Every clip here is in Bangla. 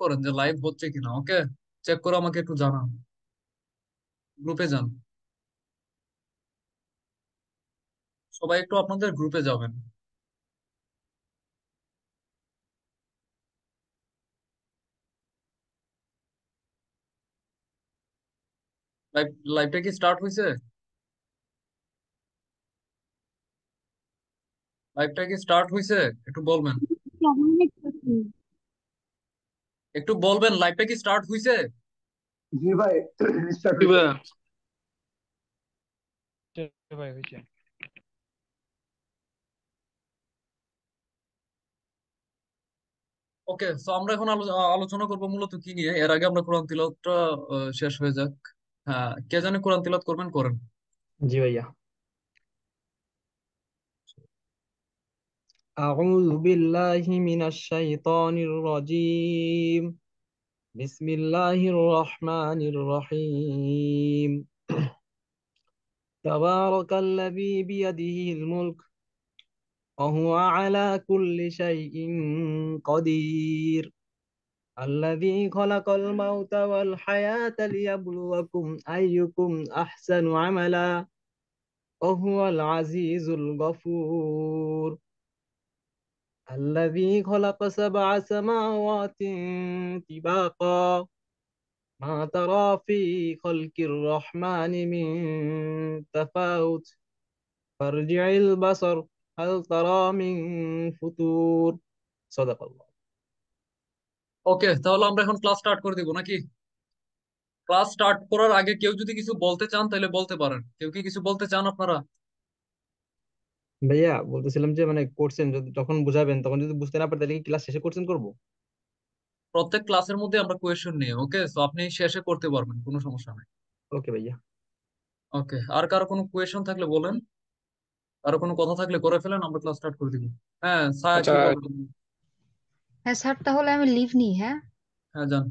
করেন যে লাইভ হচ্ছে কিনা। ওকে, চেক করে আমাকে একটু জানান, গ্রুপে যান। সবাই একটু আপনাদের গ্রুপে যাবেন। লাইভ লাইভটা কি স্টার্ট হয়েছে? লাইভটা কি স্টার্ট হয়েছে? একটু বলবেন। একটু বলবেন লাইভটা কি স্টার্ট হয়েছে? জি ভাই, স্টার্ট জি হয়েছে। ভাইয়া। ভাই হয়েছে। ওকে, তো আমরা এখন আলোচনা করবো মূলত কি নিয়ে। এর আগে আমরা কোরআন তিলাওয়াতটা শেষ হয়ে যাক। হ্যাঁ, কে জানে কোরআন তিলাওয়াত করবেন, করেন। জি ভাইয়া। أعوذ بالله من الشيطان الرجيم. بسم الله الرحمن الرحيم. تبارك الذي بيده الملك وهو على كل شيء قدير. الذي خلق الموت والحياة ليبلوكم أيكم أحسن عملا وهو العزيز الغفور. الذي خلق سبع سماوات طباقا ما ترى في خلق الرحمن من تفاوت فارجع البصر هل ترى من فطور. صدق الله. ওকে, তাহলে আমরা এখন ক্লাস স্টার্ট করে দিব নাকি? ক্লাস স্টার্ট করার আগে কেউ যদি কিছু বলতে চান তাহলে বলতে পারেন। কেউ কি কিছু বলতে চান আপনারা? ভাইয়া বলতেছিলাম যে মানে কোর্সেন যদি যখন বুঝাবেন তখন যদি বুঝতে না পারে তাহলে কি ক্লাস শেষে কোর্সেন করবো? প্রত্যেক ক্লাসের মধ্যে আমরা কোয়েশ্চেন নিই। ওকে, তো আপনি শেষে করতে পারবেন, কোনো সমস্যা নেই। ওকে ভাইয়া। ওকে, আর কারো কোনো কোয়েশ্চেন থাকলে বলেন। কারো কোনো কথা থাকলে করে ফেলেন, আমরা ক্লাস স্টার্ট করে দিব। হ্যাঁ, সায়া আচ্ছা। কি বলবেন? হ্যাঁ স্যার, তাহলে আমি লিভ নিই। হ্যাঁ। হ্যাঁ, যান।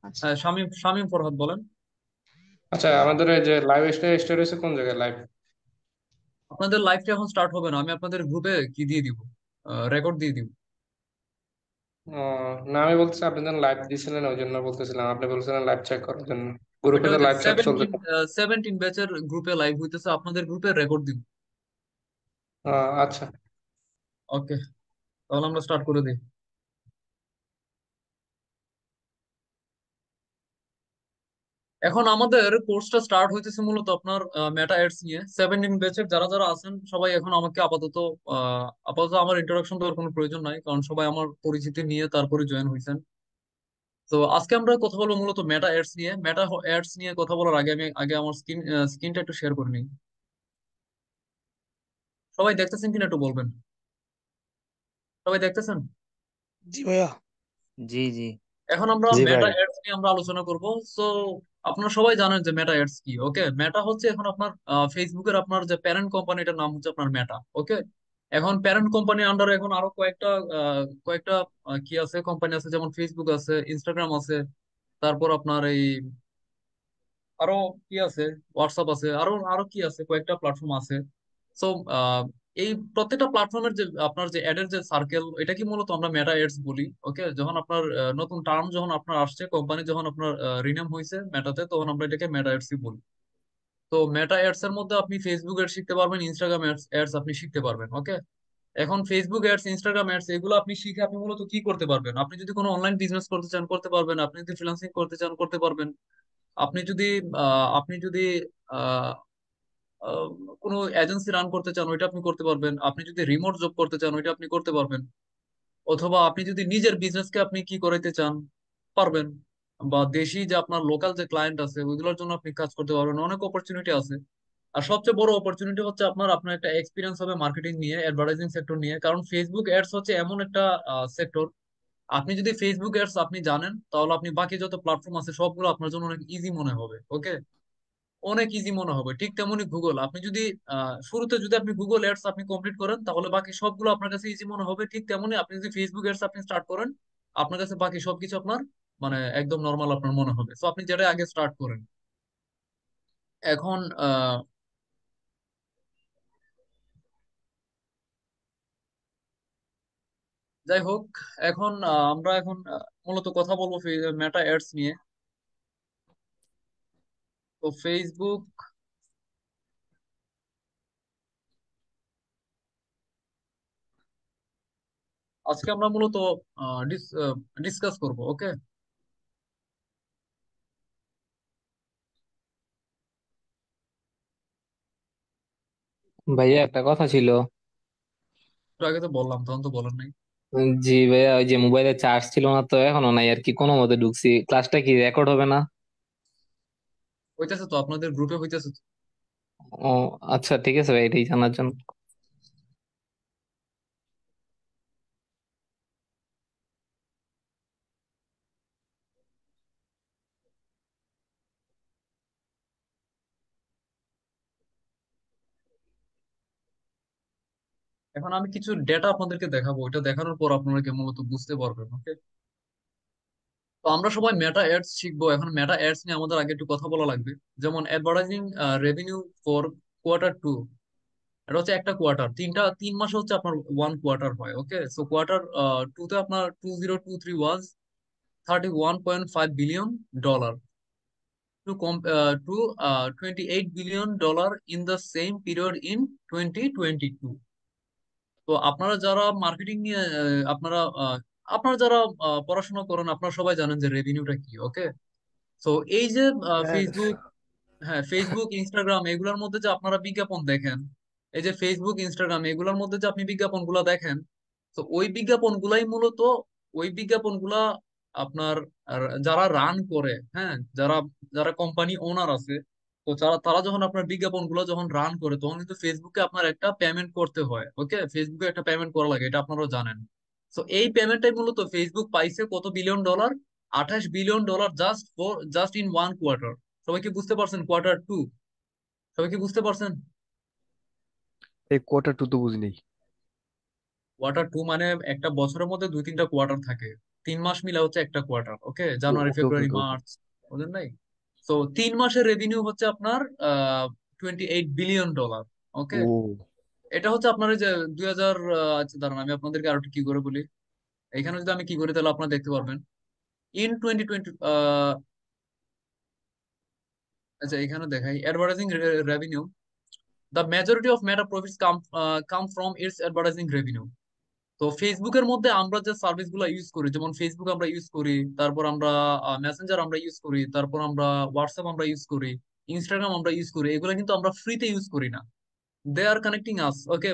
আচ্ছা। হ্যাঁ, শামীম শামীম ফরহাদ বলেন। আচ্ছা, আমাদের এই যে লাইভ স্টার্ট হয়েছে কোন জায়গায় লাইভ? আপনাদের লাইভটা এখন স্টার্ট হবে না, আমি আপনাদের গ্রুপে কি দিয়ে দিব, রেকর্ড দিয়ে দিব। না, আমি বলতেছি আপনি যখন লাইভ দিয়েছিলেন ওই জন্য বলতেছিলাম, আপনি বলছিলেন লাইভ চেক করার জন্য। গ্রুপে ওইটা তো ওই যে লাইভ চ্যাট চলতে 17 ব্যাচের গ্রুপে লাইভ হইতেছে, আপনাদের গ্রুপে রেকর্ড দিব। আচ্ছা। ওকে, তাহলে আমরা স্টার্ট করে দিই। এখন আমাদের কোর্সটা স্টার্ট হইতেছে মূলত আপনার মেটা এডস নিয়ে। 17 ব্যাচের যারা যারা আছেন সবাই এখন আমাকে আপাতত আমার ইন্ট্রোডাকশন দেওয়ার কোনো প্রয়োজন নাই, কারণ সবাই আমার পরিচিতি নিয়ে তারপরে জয়েন হয়েছেন। তো আজকে আমরা কথা বলবো মূলত মেটা এডস নিয়ে। মেটা এডস নিয়ে কথা বলার আগে আমি আমার স্ক্রিনটা একটু শেয়ার করে নিই। সবাই দেখতেছেন কিনা একটু বলবেন। সবাই দেখতেছেন? জি ভাইয়া। জি জি। এখন আমরা জি মেটা ভাই। এডস নিয়ে আমরা আলোচনা করব। সো আপনারা সবাই জানেন যে মেটা এডস কি। ওকে, মেটা হচ্ছে এখন আপনার ফেসবুকের আপনার যে প্যারেন্ট কোম্পানিটার নাম হচ্ছে আপনার মেটা। ওকে, এখন প্যারেন্ট কোম্পানির আন্ডারে এখন আরো কয়েকটা কি আছে, কোম্পানি আছে, যেমন ফেসবুক আছে, ইনস্টাগ্রাম আছে, তারপর আপনার এই আরো কি আছে, হোয়াটসঅ্যাপ আছে, আরো আরো কি আছে, কয়েকটা প্ল্যাটফর্ম আছে। সো এই প্রত্যেকটা প্ল্যাটফর্মের যে আপনার যে অ্যাডের যে সার্কেল, এটা কি মূলত আমরা মেটা এডস বলি। ওকে, যখন আপনার নতুন টার্ম যখন আপনার আসছে, কোম্পানি যখন আপনার রিনেম হয়েছে মেটাতে, তখন আমরা এটাকে মেটা এডসই বলি। তো মেটা এডস এর মধ্যে আপনি ফেসবুক এড শিখতে পারবেন, ইনস্টাগ্রাম এডস আপনি শিখতে পারবেন। ওকে, এখন ফেসবুক এডস, ইনস্টাগ্রাম এডস এগুলো আপনি শিখে আপনি মূলত কি করতে পারবেন? আপনি যদি কোনো অনলাইন বিজনেস করতে চান করতে পারবেন, আপনি যদি ফ্রিল্যান্সিং করতে চান করতে পারবেন, আপনি যদি আপনি যদি আহ, আহ, কোনো এজেন্সি রান করতে চান ওইটা আপনি করতে পারবেন, আপনি যদি রিমোট জব করতে চান ওইটা আপনি করতে পারবেন, অথবা আপনি যদি নিজের বিজনেসকে আপনি কি করাইতে চান পারবেন, বা দেশি যে আপনার লোকাল যে ক্লায়েন্ট আছে ওইগুলোর জন্য আপনি কাজ করতে পারবেন। অনেক অপরচুনিটি আছে। আর সবচেয়ে বড় অপরচুনিটি হচ্ছে আপনার আপনার একটা এক্সপিরিয়েন্স হবে মার্কেটিং নিয়ে, অ্যাডভার্টাইজিং সেক্টর নিয়ে। কারণ ফেসবুক অ্যাডস হচ্ছে এমন একটা সেক্টর, আপনি যদি ফেসবুক অ্যাডস আপনি জানেন তাহলে আপনি বাকি যত প্ল্যাটফর্ম আছে সবগুলো আপনার জন্য অনেক ইজি মনে হবে। ওকে, অনেক ইজি মনে হবে। ঠিক তেমনি গুগল, আপনি যদি শুরুতে যদি আপনি গুগল অ্যাডস আপনি কমপ্লিট করেন তাহলে বাকি সবগুলো আপনার কাছে ইজি মনে হবে। ঠিক তেমনি আপনি যদি ফেসবুক অ্যাডস আপনি স্টার্ট করেন, আপনার কাছে বাকি সবকিছু আপনার মানে একদম নর্মাল আপনার মনে হবে। তো আপনি যেটা আগে স্টার্ট করেন। এখন যাই হোক, এখন আমরা এখন মূলত কথা বলবো মেটা অ্যাডস নিয়ে। তো ফেসবুক, আজকে আমরা মূলত ডিসকাস করব, ওকে? ভাইয়া একটা কথা ছিল। একটু আগে তো বললাম, তখন তো বলেন নাই। জি ভাইয়া, ওই যে মোবাইলে চার্জ ছিল না তো, এখনো নাই আর কি, কোনো মতে ঢুকছি। ক্লাসটা কি রেকর্ড হবে না? হইতেছে তো, আপনাদের গ্রুপে হইতেছে তো। ও আচ্ছা, ঠিক আছে ভাই, এটাই জানার জন্য। এখন আমি কিছু ডেটা আপনাদেরকে দেখাবো, এটা দেখানোর পর আপনারা কি মূলত বুঝতে পারবেন, ওকে? তো আমরা সবাই মেটা অ্যাডস শিখবো। এখন মেটা অ্যাডস নিয়ে আমাদের আগে একটু কথা বলা লাগবে। যেমন অ্যাডভার্টাইজিং রেভিনিউ ফর কোয়ার্টার 2, এটা হচ্ছে একটা কোয়ার্টার, 3 মাস হচ্ছে আপনার ওয়ান কোয়ার্টার হয়, ওকে? সো কোয়ার্টার 2 তে আপনার 2023 ওয়াজ $31.5 billion to 28 billion in the same period in 2022। তো আপনারা যারা মার্কেটিং নিয়ে আপনারা যারা পড়াশোনা করেন, আপনারা সবাই জানেন যে রেভিনিউটা কি, ওকে? তো এই যে ফেসবুক, হ্যাঁ, ফেসবুক ইনস্টাগ্রাম এগুলোর মধ্যে যে আপনারা বিজ্ঞাপন দেখেন, এই যে ফেসবুক ইনস্টাগ্রাম এগুলোর মধ্যে যে আপনি বিজ্ঞাপনগুলো দেখেন, তো ওই বিজ্ঞাপনগুলাই মূলত, ওই বিজ্ঞাপনগুলা আপনার যারা রান করে, হ্যাঁ, যারা যারা কোম্পানি ওনার আছে, তো তারা তারা যখন আপনার বিজ্ঞাপনগুলো যখন রান করে, তখন কিন্তু ফেসবুকে আপনার একটা পেমেন্ট করতে হয়, ওকে? ফেসবুকে একটা পেমেন্ট করা লাগে, এটা আপনারাও জানেন। তো এই পেমেন্টটাই মূলত ফেসবুক পাইছে কত billion dollar? $28 billion, just in one quarter. সবাই কি বুঝতে পারছেন? কোয়ার্টার 2, সবাই কি বুঝতে পারছেন? এই কোয়ার্টার 2 তো বুঝি নাই। কোয়ার্টার 2 মানে একটা বছরের মধ্যে 2-3টা কোয়ার্টার থাকে, 3 মাস মিলে হচ্ছে একটা কোয়ার্টার, ওকে? জানুয়ারি, ওকে, ওকে, ফেব্রুয়ারি, ওকে, ওকে। মার্চ, বুঝলেন নাই? তো 3 মাসের রেভিনিউ হচ্ছে আপনার $28 বিলিয়ন, ওকে? ও, এটা হচ্ছে আপনার এই যে 2000, আচ্ছা দাঁড়ান, আমি আপনাদেরকে আরো একটু কি করে বলি। এখানে যদি আমি কি করি তাহলে আপনারা দেখতে পারবেন। ইন 2020, আচ্ছা এখানে দেখাই advertising revenue, the majority of Meta profits come from its advertising revenue. তো ফেসবুকের মধ্যে আমরা যে সার্ভিস গুলো ইউজ করি, যেমন ফেসবুক আমরা ইউজ করি, তারপর আমরা মেসেঞ্জার আমরা ইউজ করি, তারপর আমরা হোয়াটসঅ্যাপ আমরা ইউজ করি, ইনস্টাগ্রাম আমরা ইউজ করি, এগুলো কিন্তু আমরা ফ্রিতে ইউজ করি না। দে আর কানেক্টিং আস, ওকে?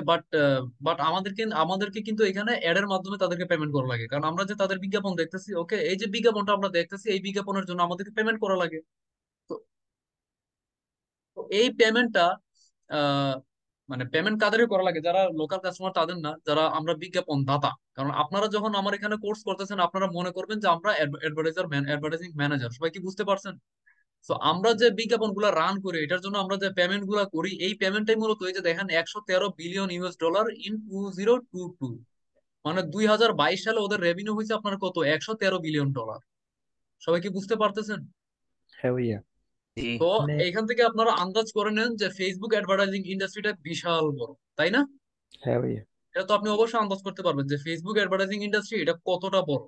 বাট আমাদেরকে কিন্তু এখানে অ্যাড এর মাধ্যমে তাদেরকে পেমেন্ট করা লাগে, কারণ আমরা যে তাদের বিজ্ঞাপন দেখতেছি, ওকে, এই যে বিজ্ঞাপনটা আমরা দেখতেছি, এই বিজ্ঞাপনের জন্য আমাদেরকে পেমেন্ট করা লাগে। তো তো এই পেমেন্টটা আহ মানে পেমেন্ট কাদেরকে করা লাগে? যারা লোকাল কাস্টমার, তাদের না, যারা আমরা বিজ্ঞাপন দাতা। কারণ আপনারা যখন আমার এখানে কোর্স করতেছেন, আপনারা মনে করবেন যে আমরা অ্যাডভার্টাইজিং ম্যানেজার, সবাই কি বুঝতে পারছেন? তো আমরা যে বিজ্ঞাপন গুলা রান করি, এটার জন্য আমরা যে পেমেন্ট গুলা করি, এই পেমেন্টটাই মূলত এই যে দেখেন $113 বিলিয়ন ইন 2022। মানে 2022 সালে ওদের রেভিনিউ হয়েছে আপনার কত? $113 বিলিয়ন। সবাই কি বুঝতে পারতেছেন? হ্যাঁ ভাইয়া। জি। তো মানে এইখান থেকে আপনারা আন্দাজ করে নেন যে ফেসবুক অ্যাডভার্টাইজিং ইন্ডাস্ট্রিটা বিশাল বড়, তাই না? হ্যাঁ ভাইয়া। এটা তো আপনি অবশ্যই আন্দাজ করতে পারবেন যে ফেসবুক অ্যাডভার্টাইজিং ইন্ডাস্ট্রি এটা কতটা বড়।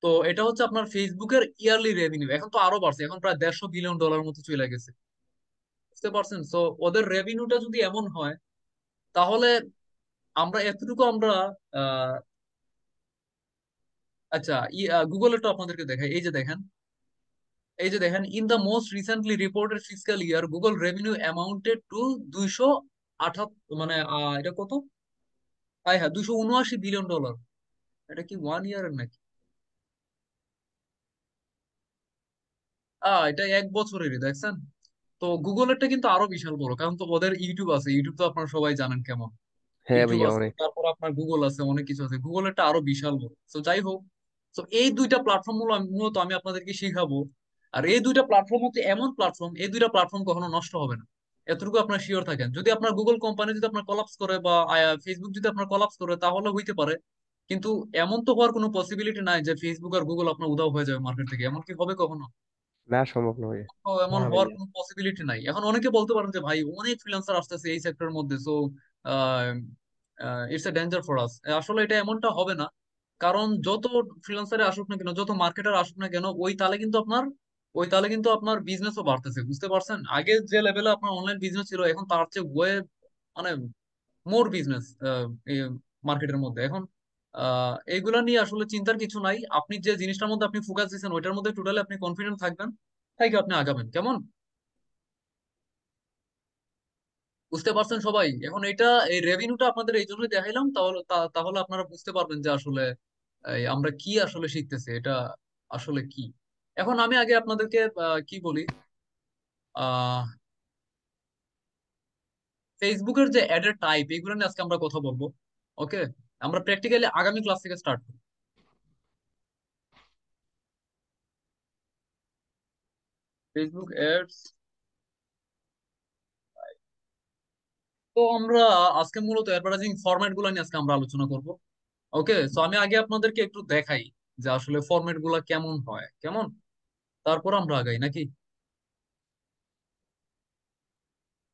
তো এটা হচ্ছে আপনার ফেসবুকের ইয়ারলি রেভিনিউ, এখন তো আরো বাড়ছে, এখন প্রায় $150 বিলিয়ন মতো চলে গেছে, বুঝতে পারছেন? তো ওদের রেভিনিউটা যদি এমন হয়, তাহলে আমরা এতটুকু আমরা আহ আচ্ছা, গুগলের তো আপনাদেরকে দেখাই, এই যে দেখেন in the most recently reported fiscal year Google revenue amounted to 278, মানে এটা কত? হ্যাঁ, $279 বিলিয়ন। এটা কি 1 ইয়ারের নাকি? এটা 1 বছরেরই, দেখছেন? তো গুগলেরটা কিন্তু আরো বিশাল বড়, কারণ তো ওদের ইউটিউব আছে, ইউটিউব তো আপনারা সবাই জানেন কেমন। হ্যাঁ ইউটিউব ভাইয়া, আছে, অনেক। তারপর আপনার গুগল আছে, অনেক কিছু আছে, গুগলেরটা আরো বিশাল বড়। তো যাই হোক, তো এই দুইটা প্ল্যাটফর্ম মূলত আমি আপনাদেরকে শিখাবো। আর এই দুইটা প্ল্যাটফর্ম হচ্ছে এমন প্ল্যাটফর্ম, এই দুইটা প্ল্যাটফর্ম কখনো নষ্ট হবে না, এতটুকু আপনার শিওর থাকেন। যদি আপনার গুগল কোম্পানি যদি আপনার কলাপস করে, বা ফেসবুক যদি আপনার কলাপস করে, তাহলে হইতে পারে। কিন্তু এমন তো হওয়ার কোনো পসিবিলিটি নাই যে ফেসবুক আর গুগল আপনার উধাও হয়ে যাবে মার্কেট থেকে, এমন কি হবে কখনো? না, সম্ভব না ভাইয়া। তো না এমন হওয়ার ভাইয়া। কোনো পসিবিলিটি নাই। এখন অনেকে বলতে পারেন যে ভাই অনেক ফ্রিল্যান্সার আসতেছে এই সেক্টরের মধ্যে, so it's a danger for us. আসলে এটা এমনটা হবে না। কারণ যত ফ্রিল্যান্সারে আসুক না কেন, যত মার্কেটার আসুক না কেন, ওই তালে কিন্তু আপনার বিজনেসও বাড়তেছে, বুঝতে পারছেন? আগে যে লেভেলে আপনার অনলাইন বিজনেস ছিল, এখন তার চেয়ে ওয়ে মানে মোর বিজনেস মার্কেটের মধ্যে এখন। এইগুলা নিয়ে আসলে চিন্তার কিছু নাই, আপনি যে জিনিসটার মধ্যে আপনি ফোকাস দিচ্ছেন ওইটার মধ্যে টোটালি আপনি কনফিডেন্ট থাকবেন, তাই কি আপনি আগাবেন, কেমন? বুঝতে পারছেন সবাই? এখন এই রেভিনিউটা আপনাদের এই জন্যই দেখাইলাম, তাহলে আপনারা বুঝতে পারবেন যে আসলে আমরা কি আসলে শিখতেছি, এটা আসলে কি। এখন আমি আগে আপনাদেরকে কি বলি, আহ ফেসবুকের যে অ্যাডের টাইপ এগুলো নিয়ে আজকে আমরা কথা বলবো। ওকে, আমরা প্র্যাকটিক্যালি আগামী ক্লাস থেকে স্টার্ট করব। Facebook ads. তো আমরা আজকে মূলত অ্যাডভার্টাইজিং ফরম্যাট গুলো নিয়ে আজকে আমরা আলোচনা করব। ওকে, তো আমি আগে আপনাদেরকে একটু দেখাই যে আসলে ফরম্যাট গুলা কেমন হয়, কেমন, তারপর আমরা আগাই নাকি।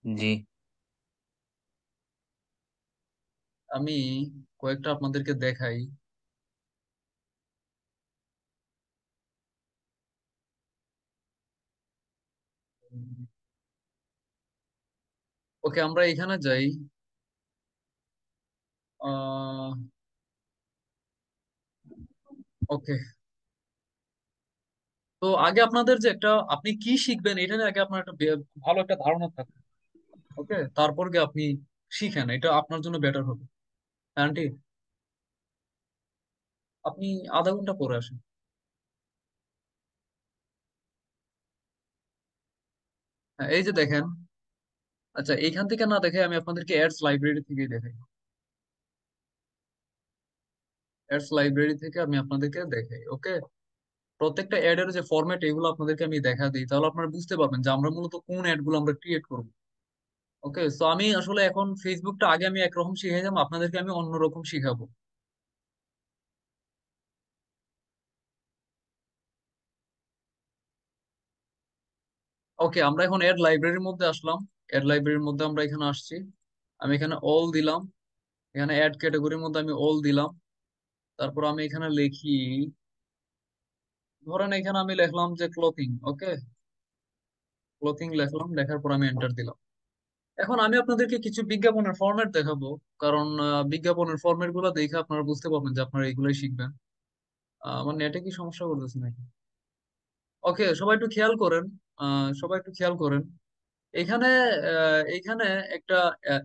জি। আমি কয়েকটা আপনাদেরকে দেখাই। ওকে, আমরা এখানে যাই। আহ ওকে, তো আগে আপনাদের যে একটা আপনি কি শিখবেন এটা নিয়ে আগে আপনার একটা ভালো একটা ধারণা থাকবে। ওকে, তারপর গিয়ে আপনি শিখেন, এটা আপনার জন্য বেটার হবে। আন্টি, আপনি আধা ঘন্টা পরে আসেন। হ্যাঁ, এই যে দেখেন। আচ্ছা, এইখান থেকে না দেখে আমি আপনাদেরকে অ্যাডস লাইব্রেরি থেকে দেখাই। অ্যাডস লাইব্রেরি থেকে আমি আপনাদেরকে দেখাই। ওকে, প্রত্যেকটা অ্যাড এর যে ফরম্যাট এগুলো আপনাদেরকে আমি দেখা দিই, তাহলে আপনারা বুঝতে পারবেন যে আমরা মূলত কোন অ্যাড গুলো আমরা ক্রিয়েট করব। ওকে, তো আমি আসলে এখন ফেসবুকটা আগে আমি একরকম শিখে যাবো, আপনাদেরকে আমি অন্যরকম শিখাবো। ওকে, আমরা এখন অ্যাড লাইব্রেরির মধ্যে আসলাম। অ্যাড লাইব্রেরির মধ্যে আমরা এখানে আসছি। আমি এখানে অল দিলাম। এখানে অ্যাড ক্যাটাগরির মধ্যে আমি অল দিলাম। তারপর আমি এখানে লিখি, ধরেন এখানে আমি লিখলাম যে ক্লোথিং। ওকে, ক্লোথিং লিখলাম, লেখার পর আমি এন্টার দিলাম। এখন আমি আপনাদেরকে কিছু বিজ্ঞাপনের ফরম্যাট দেখাবো, কারণ বিজ্ঞাপনের ফরম্যাট গুলো দেখে আপনারা বুঝতে পারবেন যে আপনারা এগুলোই শিখবেন। আমার নেটে কি সমস্যা করতেছে নাকি? ওকে, সবাই একটু খেয়াল করেন। সবাই একটু খেয়াল করেন। এখানে এখানে একটা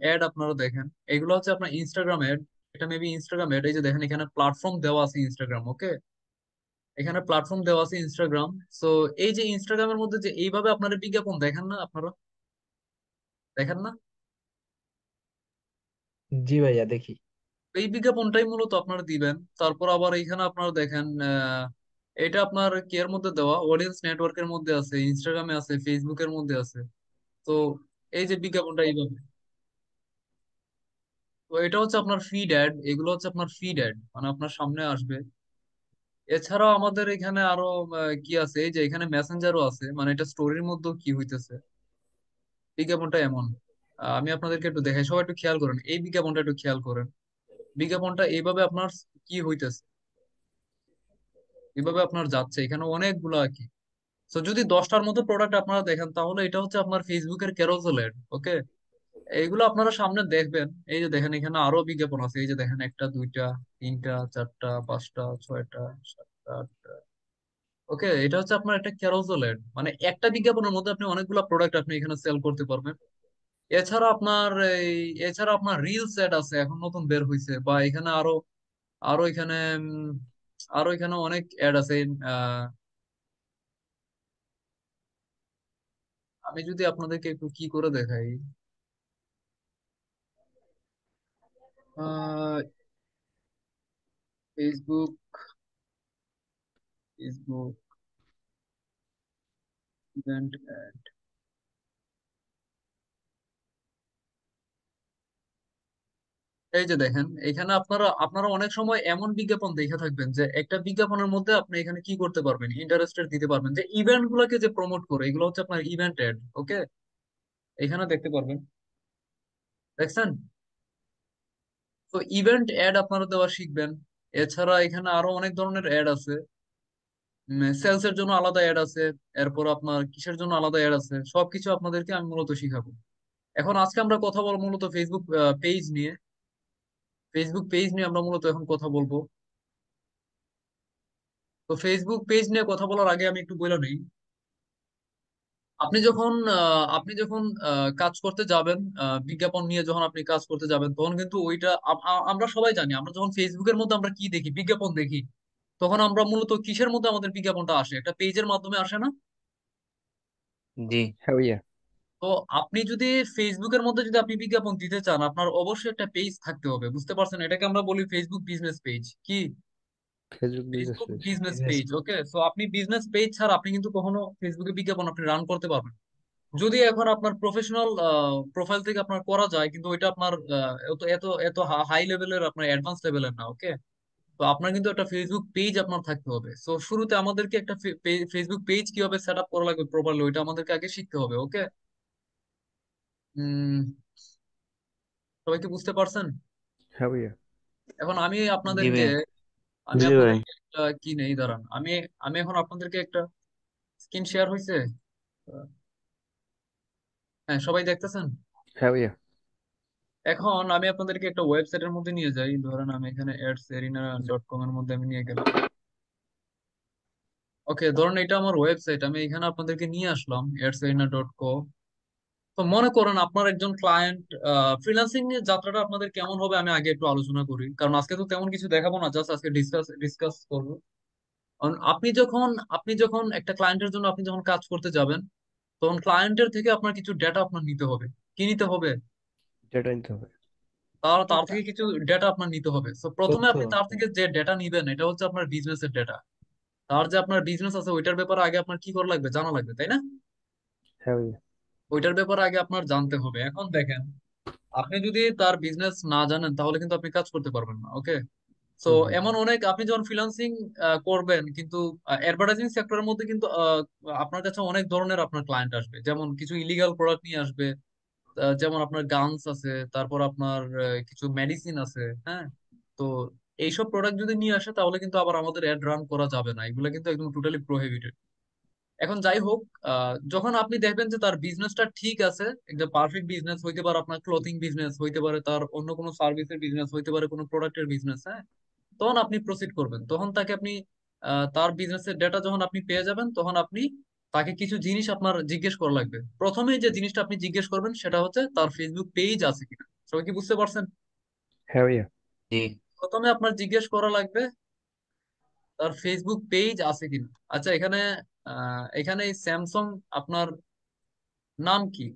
অ্যাড আপনারা দেখেন, এগুলো হচ্ছে আপনার ইনস্টাগ্রাম অ্যাড। এটা মেবি ইনস্টাগ্রাম অ্যাড। এই যে দেখেন এখানে প্ল্যাটফর্ম দেওয়া আছে ইনস্টাগ্রাম। ওকে, এখানে প্ল্যাটফর্ম দেওয়া আছে ইনস্টাগ্রাম। সো এই যে ইনস্টাগ্রামের মধ্যে যে এইভাবে আপনারা বিজ্ঞাপন দেখেন না, আপনারা দেখেন না? জি ভাইয়া দেখি। এই বিজ্ঞাপনটাই মূলত আপনারা দিবেন। তারপর আবার এখানে আপনারা দেখেন, এটা আপনার কি এর মধ্যে দেওয়া, অডিয়েন্স নেটওয়ার্কের মধ্যে আছে, ইনস্টাগ্রামে আছে, ফেসবুকের মধ্যে আছে। তো এই যে বিজ্ঞাপনটা এইভাবে, তো এটা হচ্ছে আপনার ফিড অ্যাড, এগুলো হচ্ছে আপনার ফিড অ্যাড, মানে আপনার সামনে আসবে। এছাড়াও আমাদের এখানে আরো কি আছে, এই যে এখানে মেসেঞ্জারও আছে, মানে এটা স্টোরির মধ্যেও কি হইতেছে। বিজ্ঞাপনটা এমন, আমি আপনাদেরকে একটু দেখাই, সবাই একটু খেয়াল করেন, এই বিজ্ঞাপনটা একটু খেয়াল করেন। বিজ্ঞাপনটা এইভাবে আপনার কি হইতেছে, এইভাবে আপনার যাচ্ছে, এখানে অনেকগুলো আর কি। তো যদি 10টার মতো প্রোডাক্ট আপনারা দেখেন, তাহলে এটা হচ্ছে আপনার ফেসবুকের ক্যারোসেল অ্যাড। ওকে, এইগুলো আপনারা সামনে দেখবেন। এই যে দেখেন এখানে আরো বিজ্ঞাপন আছে, এই যে দেখেন একটা, দুইটা, তিনটা, চারটা, পাঁচটা, ছয়টা, সাতটা, আটটা। ওকে, এটা হচ্ছে আপনার একটা ক্যারোসেল অ্যাড, মানে একটা বিজ্ঞাপনের মধ্যে আপনি অনেকগুলো প্রোডাক্ট আপনি এখানে সেল করতে পারবেন। এছাড়া আপনার এই এছাড়া আপনার রিলস অ্যাড আছে, এখন নতুন বের হয়েছে, বা এখানে আরো আরো এখানে আরো এখানে অনেক অ্যাড আছে। আহ আমি যদি আপনাদেরকে একটু কি করে দেখাই, আহ ফেসবুক, ফেসবুক ইভেন্ট অ্যাড। এই যে দেখেন এখানে আপনারা আপনারা অনেক সময় এমন বিজ্ঞাপন দেখে থাকবেন যে একটা বিজ্ঞাপনের মধ্যে আপনি এখানে কি করতে পারবেন, ইন্টারেস্টেড দিতে পারবেন, যে ইভেন্ট গুলোকে যে প্রমোট করে, এগুলো হচ্ছে আপনার ইভেন্ট অ্যাড। ওকে, এখানে দেখতে পারবেন, দেখছেন? তো ইভেন্ট অ্যাড আপনারা দেওয়া শিখবেন। এছাড়া এখানে আরো অনেক ধরনের অ্যাড আছে। সেলস এর জন্য আলাদা অ্যাড আছে, এরপর আপনার কিসের জন্য আলাদা অ্যাড আছে, সবকিছু আপনাদেরকে আমি মূলত শিখাবো। এখন আজকে আমরা কথা বলবো মূলত ফেসবুক পেজ নিয়ে। ফেসবুক পেজ নিয়ে আমরা মূলত এখন কথা বলবো। তো ফেসবুক পেজ নিয়ে কথা বলার আগে আমি একটু বলে নিই, আপনি যখন কাজ করতে যাবেন, বিজ্ঞাপন নিয়ে যখন আপনি কাজ করতে যাবেন, তখন কিন্তু ওইটা আমরা সবাই জানি, আমরা যখন ফেসবুকের মধ্যে আমরা কি দেখি, বিজ্ঞাপন দেখি, তখন আমরা মূলত কিসের মধ্যে আমাদের বিজ্ঞাপনটা আসে, একটা পেজের মাধ্যমে আসে না? जी। হ্যাঁ ভাইয়া। তো আপনি যদি ফেসবুকের মধ্যে যদি আপনি বিজ্ঞাপন দিতে চান, আপনার অবশ্যই একটা পেজ থাকতে হবে, বুঝতে পারছেন? এটাকে আমরা বলি ফেসবুক বিজনেস পেজ। কি? Facebook business Facebook page. Business business. Page. Okay, so আপনি বিজনেস পেজ ছাড়া আপনি কিন্তু কখনো ফেসবুকে বিজ্ঞাপন আপনি রান করতে পারবেন না। যদি এখন আপনার প্রফেশনাল প্রোফাইল থেকে আপনার করা যায়, কিন্তু ওইটা আপনার এত এত এত হাই লেভেলের, আপনার অ্যাডভান্স লেভেলের না। ওকে, তো আপনার কিন্তু একটা ফেসবুক পেজ আপনার থাকতে হবে। সো শুরুতে আমাদেরকে একটা ফেসবুক পেজ কিভাবে সেট আপ করা লাগবে প্রপারলি, ওইটা আমাদেরকে আগে শিখতে হবে। ওকে, উম সবাই কি বুঝতে পারছেন? হ্যাঁ ভাইয়া। এখন আমি जी আপনাদেরকে भैया। আমি জি ভাই। আপনাদেরকে একটা কি নেই, দাঁড়ান, আমি এখন আপনাদেরকে একটা স্ক্রিন শেয়ার হয়েছে। হ্যাঁ, সবাই দেখতেছেন? হ্যাঁ ভাইয়া। এখন আমি আপনাদেরকে একটা ওয়েবসাইটের মধ্যে নিয়ে যাই, ধরেন আমি এখানে adsarena.com এর মধ্যে আমি নিয়ে গেলাম। ওকে, ধরুন এটা আমার ওয়েবসাইট, আমি এখানে আপনাদেরকে নিয়ে আসলাম adsarena.co। তো মনে করেন আপনার একজন ক্লায়েন্ট, ফ্রিল্যান্সিং এর যাত্রাটা আপনাদের কেমন হবে আমি আগে একটু আলোচনা করি, কারণ আজকে তো তেমন কিছু দেখাবো না, জাস্ট আজকে ডিসকাস ডিসকাস করবো। কারণ আপনি যখন একটা ক্লায়েন্টের জন্য আপনি যখন কাজ করতে যাবেন, তখন ক্লায়েন্টের থেকে আপনার কিছু ডেটা আপনার নিতে হবে। কি নিতে হবে? ডেটা নিতে হবে। তার তার থেকে কিছু ডেটা আপনার নিতে হবে। তো প্রথমে তথ্য। আপনি তার থেকে যে ডেটা নিবেন, এটা হচ্ছে আপনার বিজনেসের ডেটা। তার যে আপনার বিজনেস আছে ওইটার ব্যাপারে আগে আপনার কি করা লাগবে, জানা লাগবে, তাই না? হ্যাঁ ভাইয়া। ওইটার ব্যাপারে আগে আপনার জানতে হবে। এখন দেখেন, আপনি যদি তার বিজনেস না জানেন তাহলে কিন্তু আপনি কাজ করতে পারবেন না। ওকে, তো হুম হুম। এমন অনেক, আপনি যখন ফ্রিল্যান্সিং করবেন, কিন্তু অ্যাডভার্টাইজিং সেক্টরের মধ্যে কিন্তু আপনার কাছে অনেক ধরনের আপনার ক্লায়েন্ট আসবে, যেমন কিছু ইলিগাল প্রোডাক্ট নিয়ে আসবে। যেমন আপনার গানস আছে, তারপর আপনার কিছু মেডিসিন আছে। হ্যাঁ, তো এইসব প্রোডাক্ট যদি নিয়ে আসে তাহলে কিন্তু আবার আমাদের অ্যাড রান করা যাবে না, এগুলো কিন্তু একদম টোটালি প্রহিবিটেড। এখন যাই হোক, যখন আপনি দেখবেন যে তার বিজনেসটা ঠিক আছে, একটা পারফেক্ট বিজনেস হইতে পারে, আপনার ক্লোথিং বিজনেস হইতে পারে, তার অন্য কোনো সার্ভিসের বিজনেস হইতে পারে, কোনো প্রোডাক্টের বিজনেস, হ্যাঁ, তখন আপনি প্রসিড করবেন। তখন তাকে আপনি তার বিজনেসের ডেটা যখন আপনি পেয়ে যাবেন, তখন আপনি তাকে কিছু জিনিস আপনার জিজ্ঞেস করা লাগবে। প্রথমেই যে জিনিসটা আপনি জিজ্ঞেস করবেন সেটা হচ্ছে তার ফেসবুক পেজ আছে কিনা। সবাই কি বুঝতে পারছেন? হ্যাঁ ভাইয়া। जी। প্রথমে আপনার জিজ্ঞেস করা লাগবে তার ফেসবুক পেজ আছে কিনা। আচ্ছা, এখানে এখানে স্যামসাং আপনার নাম কি?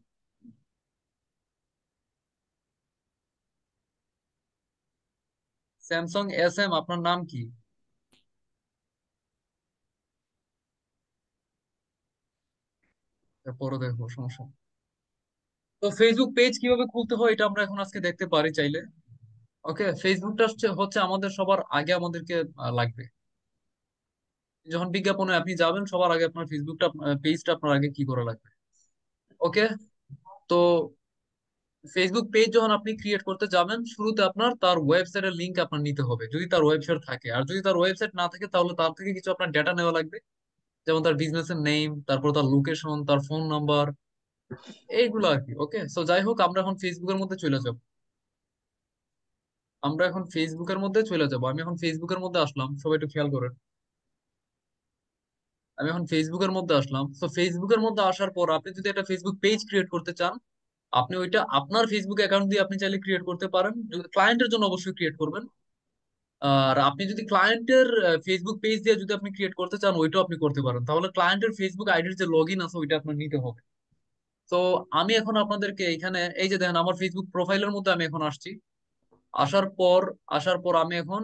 স্যামসাং আপনার নাম কি? পরে দেখবো, সমস্যা নেই। তো ফেসবুক পেজ কিভাবে খুলতে হয় এটা আমরা এখন আজকে দেখতে পারি চাইলে। ওকে, ফেসবুকটা হচ্ছে হচ্ছে আমাদের সবার আগে আমাদেরকে লাগবে। যখন বিজ্ঞাপনে আপনি যাবেন, সবার আগে আপনার ফেসবুকটা পেজটা আপনার আগে কি করা লাগবে। ওকে, তো ফেসবুক পেজ যখন আপনি ক্রিয়েট করতে যাবেন, শুরুতে আপনার তার ওয়েবসাইটের লিংক আপনার নিতে হবে, যদি তার ওয়েবসাইট থাকে। আর যদি তার ওয়েবসাইট না থাকে তাহলে তার থেকে কিছু আপনার ডেটা নেওয়া লাগবে, যেমন তার বিজনেসের নেম, তারপর তার লোকেশন, তার ফোন নাম্বার, এইগুলো আর কি। ওকে, সো যাই হোক, আমরা এখন ফেসবুকের মধ্যে চলে যাব। আমি এখন ফেসবুকের মধ্যে আসলাম, সবাই একটু খেয়াল করেন। আমি এখন ফেসবুকের মধ্যে আসলাম। তো ফেসবুকের মধ্যে আসার পর আপনি যদি একটা ফেসবুক পেজ ক্রিয়েট করতে চান, আপনি ওইটা আপনার ফেসবুক অ্যাকাউন্ট দিয়ে আপনি চাইলে ক্রিয়েট করতে পারেন, ক্লায়েন্টের জন্য অবশ্যই ক্রিয়েট করবেন। আর আপনি যদি ক্লায়েন্টের ফেসবুক পেজ দিয়ে যদি আপনি ক্রিয়েট করতে চান, ওইটাও আপনি করতে পারেন। তাহলে ক্লায়েন্টের ফেসবুক আইডির যে লগ ইন আছে ওইটা আপনার নিতে হবে। তো আমি এখন আপনাদেরকে এখানে এই যে দেখেন, আমার ফেসবুক প্রোফাইলের মধ্যে আমি এখন আসছি। আসার পর আসার পর আমি এখন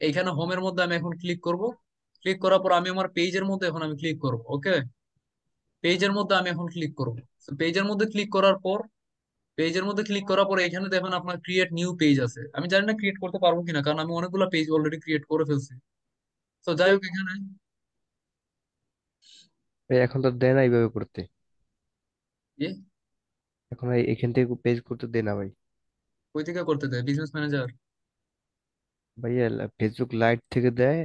এইখানে হোমের মধ্যে আমি এখন ক্লিক করব। ক্লিক করার পর আমি আমার পেজের মধ্যে এখন আমি ক্লিক করব। ওকে, পেজের মধ্যে আমি এখন ক্লিক করব। পেজের মধ্যে ক্লিক করার পর এখানে দেখবেন আপনার ক্রিয়েট নিউ পেজ আছে। আমি জানি না ক্রিয়েট করতে পারবো কিনা, কারণ আমি অনেকগুলো পেজ অলরেডি ক্রিয়েট করে ফেলছি। তো যাই হোক, এখানে ভাই এখন তো দেয় না এইভাবে করতে। কি এখন এখান থেকে পেজ করতে দেয় না ভাই। কই থেকে করতে দেয় বিজনেস ম্যানেজার? ভাইয়া ফেসবুক লাইট থেকে দেয়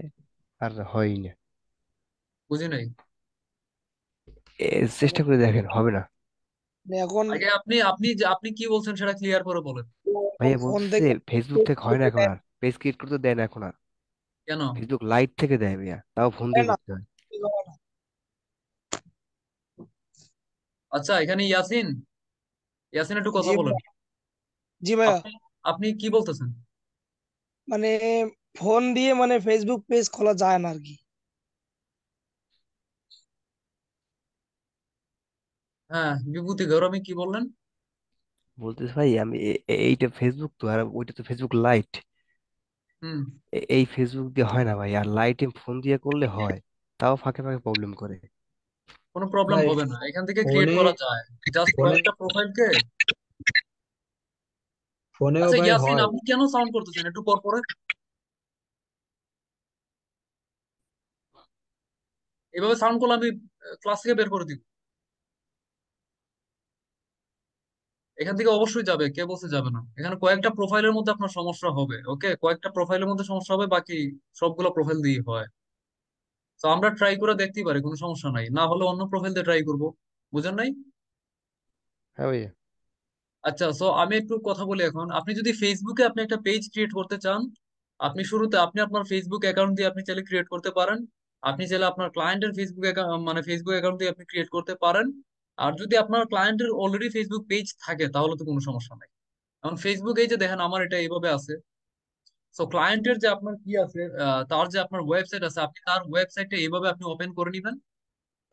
আর হয়ই না। বুঝি নাই। চেষ্টা করে দেখেন, হবে না। মানে এখন আগে আপনি কি বলছেন সেটা ক্লিয়ার করে বলেন। ভাইয়া ফোন বলতেছে থেকে ফেসবুক থেকে হয় না এখন, আর পেজ ক্রিয়েট করতে দেয় না এখন আর। কেন? ফেসবুক লাইট থেকে দেয় ভাইয়া, তাও ফোন দেয় দিয়ে না। করতে হয়। আচ্ছা, এখানে ইয়াসিন, ইয়াসিন একটু কথা জি বলেন। ভাইয়া। জি ভাইয়া। আপনি আপনি কি বলতেছেন? মানে ফোন দিয়ে মানে ফেসবুক পেজ খোলা যায় না আর কি। হ্যাঁ, বিভূতি গৌরব কি বললেন? বলতেছে ভাই আমি এইটা ফেসবুক তো, আর ওইটা তো ফেসবুক লাইট। হুম। এই ফেসবুক দিয়ে হয় না ভাই, আর লাইটে ফোন দিয়ে করলে হয়, তাও ফাঁকে ফাঁকে প্রবলেম করে। কোনো প্রবলেম ভাই হবে না, এখান থেকে ক্রিয়েট ফোনে করা যায়। জাস্ট ফোনে কয়েকটা প্রোফাইলকে। ফোনেও আচ্ছা ভাই ইয়াসিন, হয়। আপনি কেন সাউন্ড করতেছেন একটু পর পরে? এভাবে সাউন্ড করলে আমি ক্লাস থেকে বের করে দিব। এখান থেকে অবশ্যই যাবে, কে বলছে যাবে না? এখানে কয়েকটা প্রোফাইলের মধ্যে আপনার সমস্যা হবে, ওকে, কয়েকটা প্রোফাইলের মধ্যে সমস্যা হবে, বাকি সবগুলো প্রোফাইল দিয়ে হয়। তো আমরা ট্রাই করে দেখতেই পারি, কোনো সমস্যা নাই, না হলে অন্য প্রোফাইল দিয়ে ট্রাই করবো। বুঝেন নাই? হ্যাঁ ভাইয়া। আচ্ছা, সো আমি একটু কথা বলি। এখন আপনি যদি ফেসবুকে আপনি একটা পেজ ক্রিয়েট করতে চান, আপনি শুরুতে আপনি আপনার ফেসবুক অ্যাকাউন্ট দিয়ে আপনি চাইলে ক্রিয়েট করতে পারেন। আপনি চাইলে আপনার ক্লায়েন্টের ফেসবুক অ্যাকাউন্ট মানে ফেসবুক অ্যাকাউন্ট দিয়ে আপনি ক্রিয়েট করতে পারেন। আর যদি আপনার ক্লায়েন্টের অলরেডি ফেসবুক পেজ থাকে তাহলে তো কোনো সমস্যা নাই। এখন ফেসবুক এই যে দেখেন আমার এটা এইভাবে আছে। সো ক্লায়েন্টের যে আপনার কি আছে, তার যে আপনার ওয়েবসাইট আছে, আপনি তার ওয়েবসাইটে এইভাবে আপনি ওপেন করে নিবেন।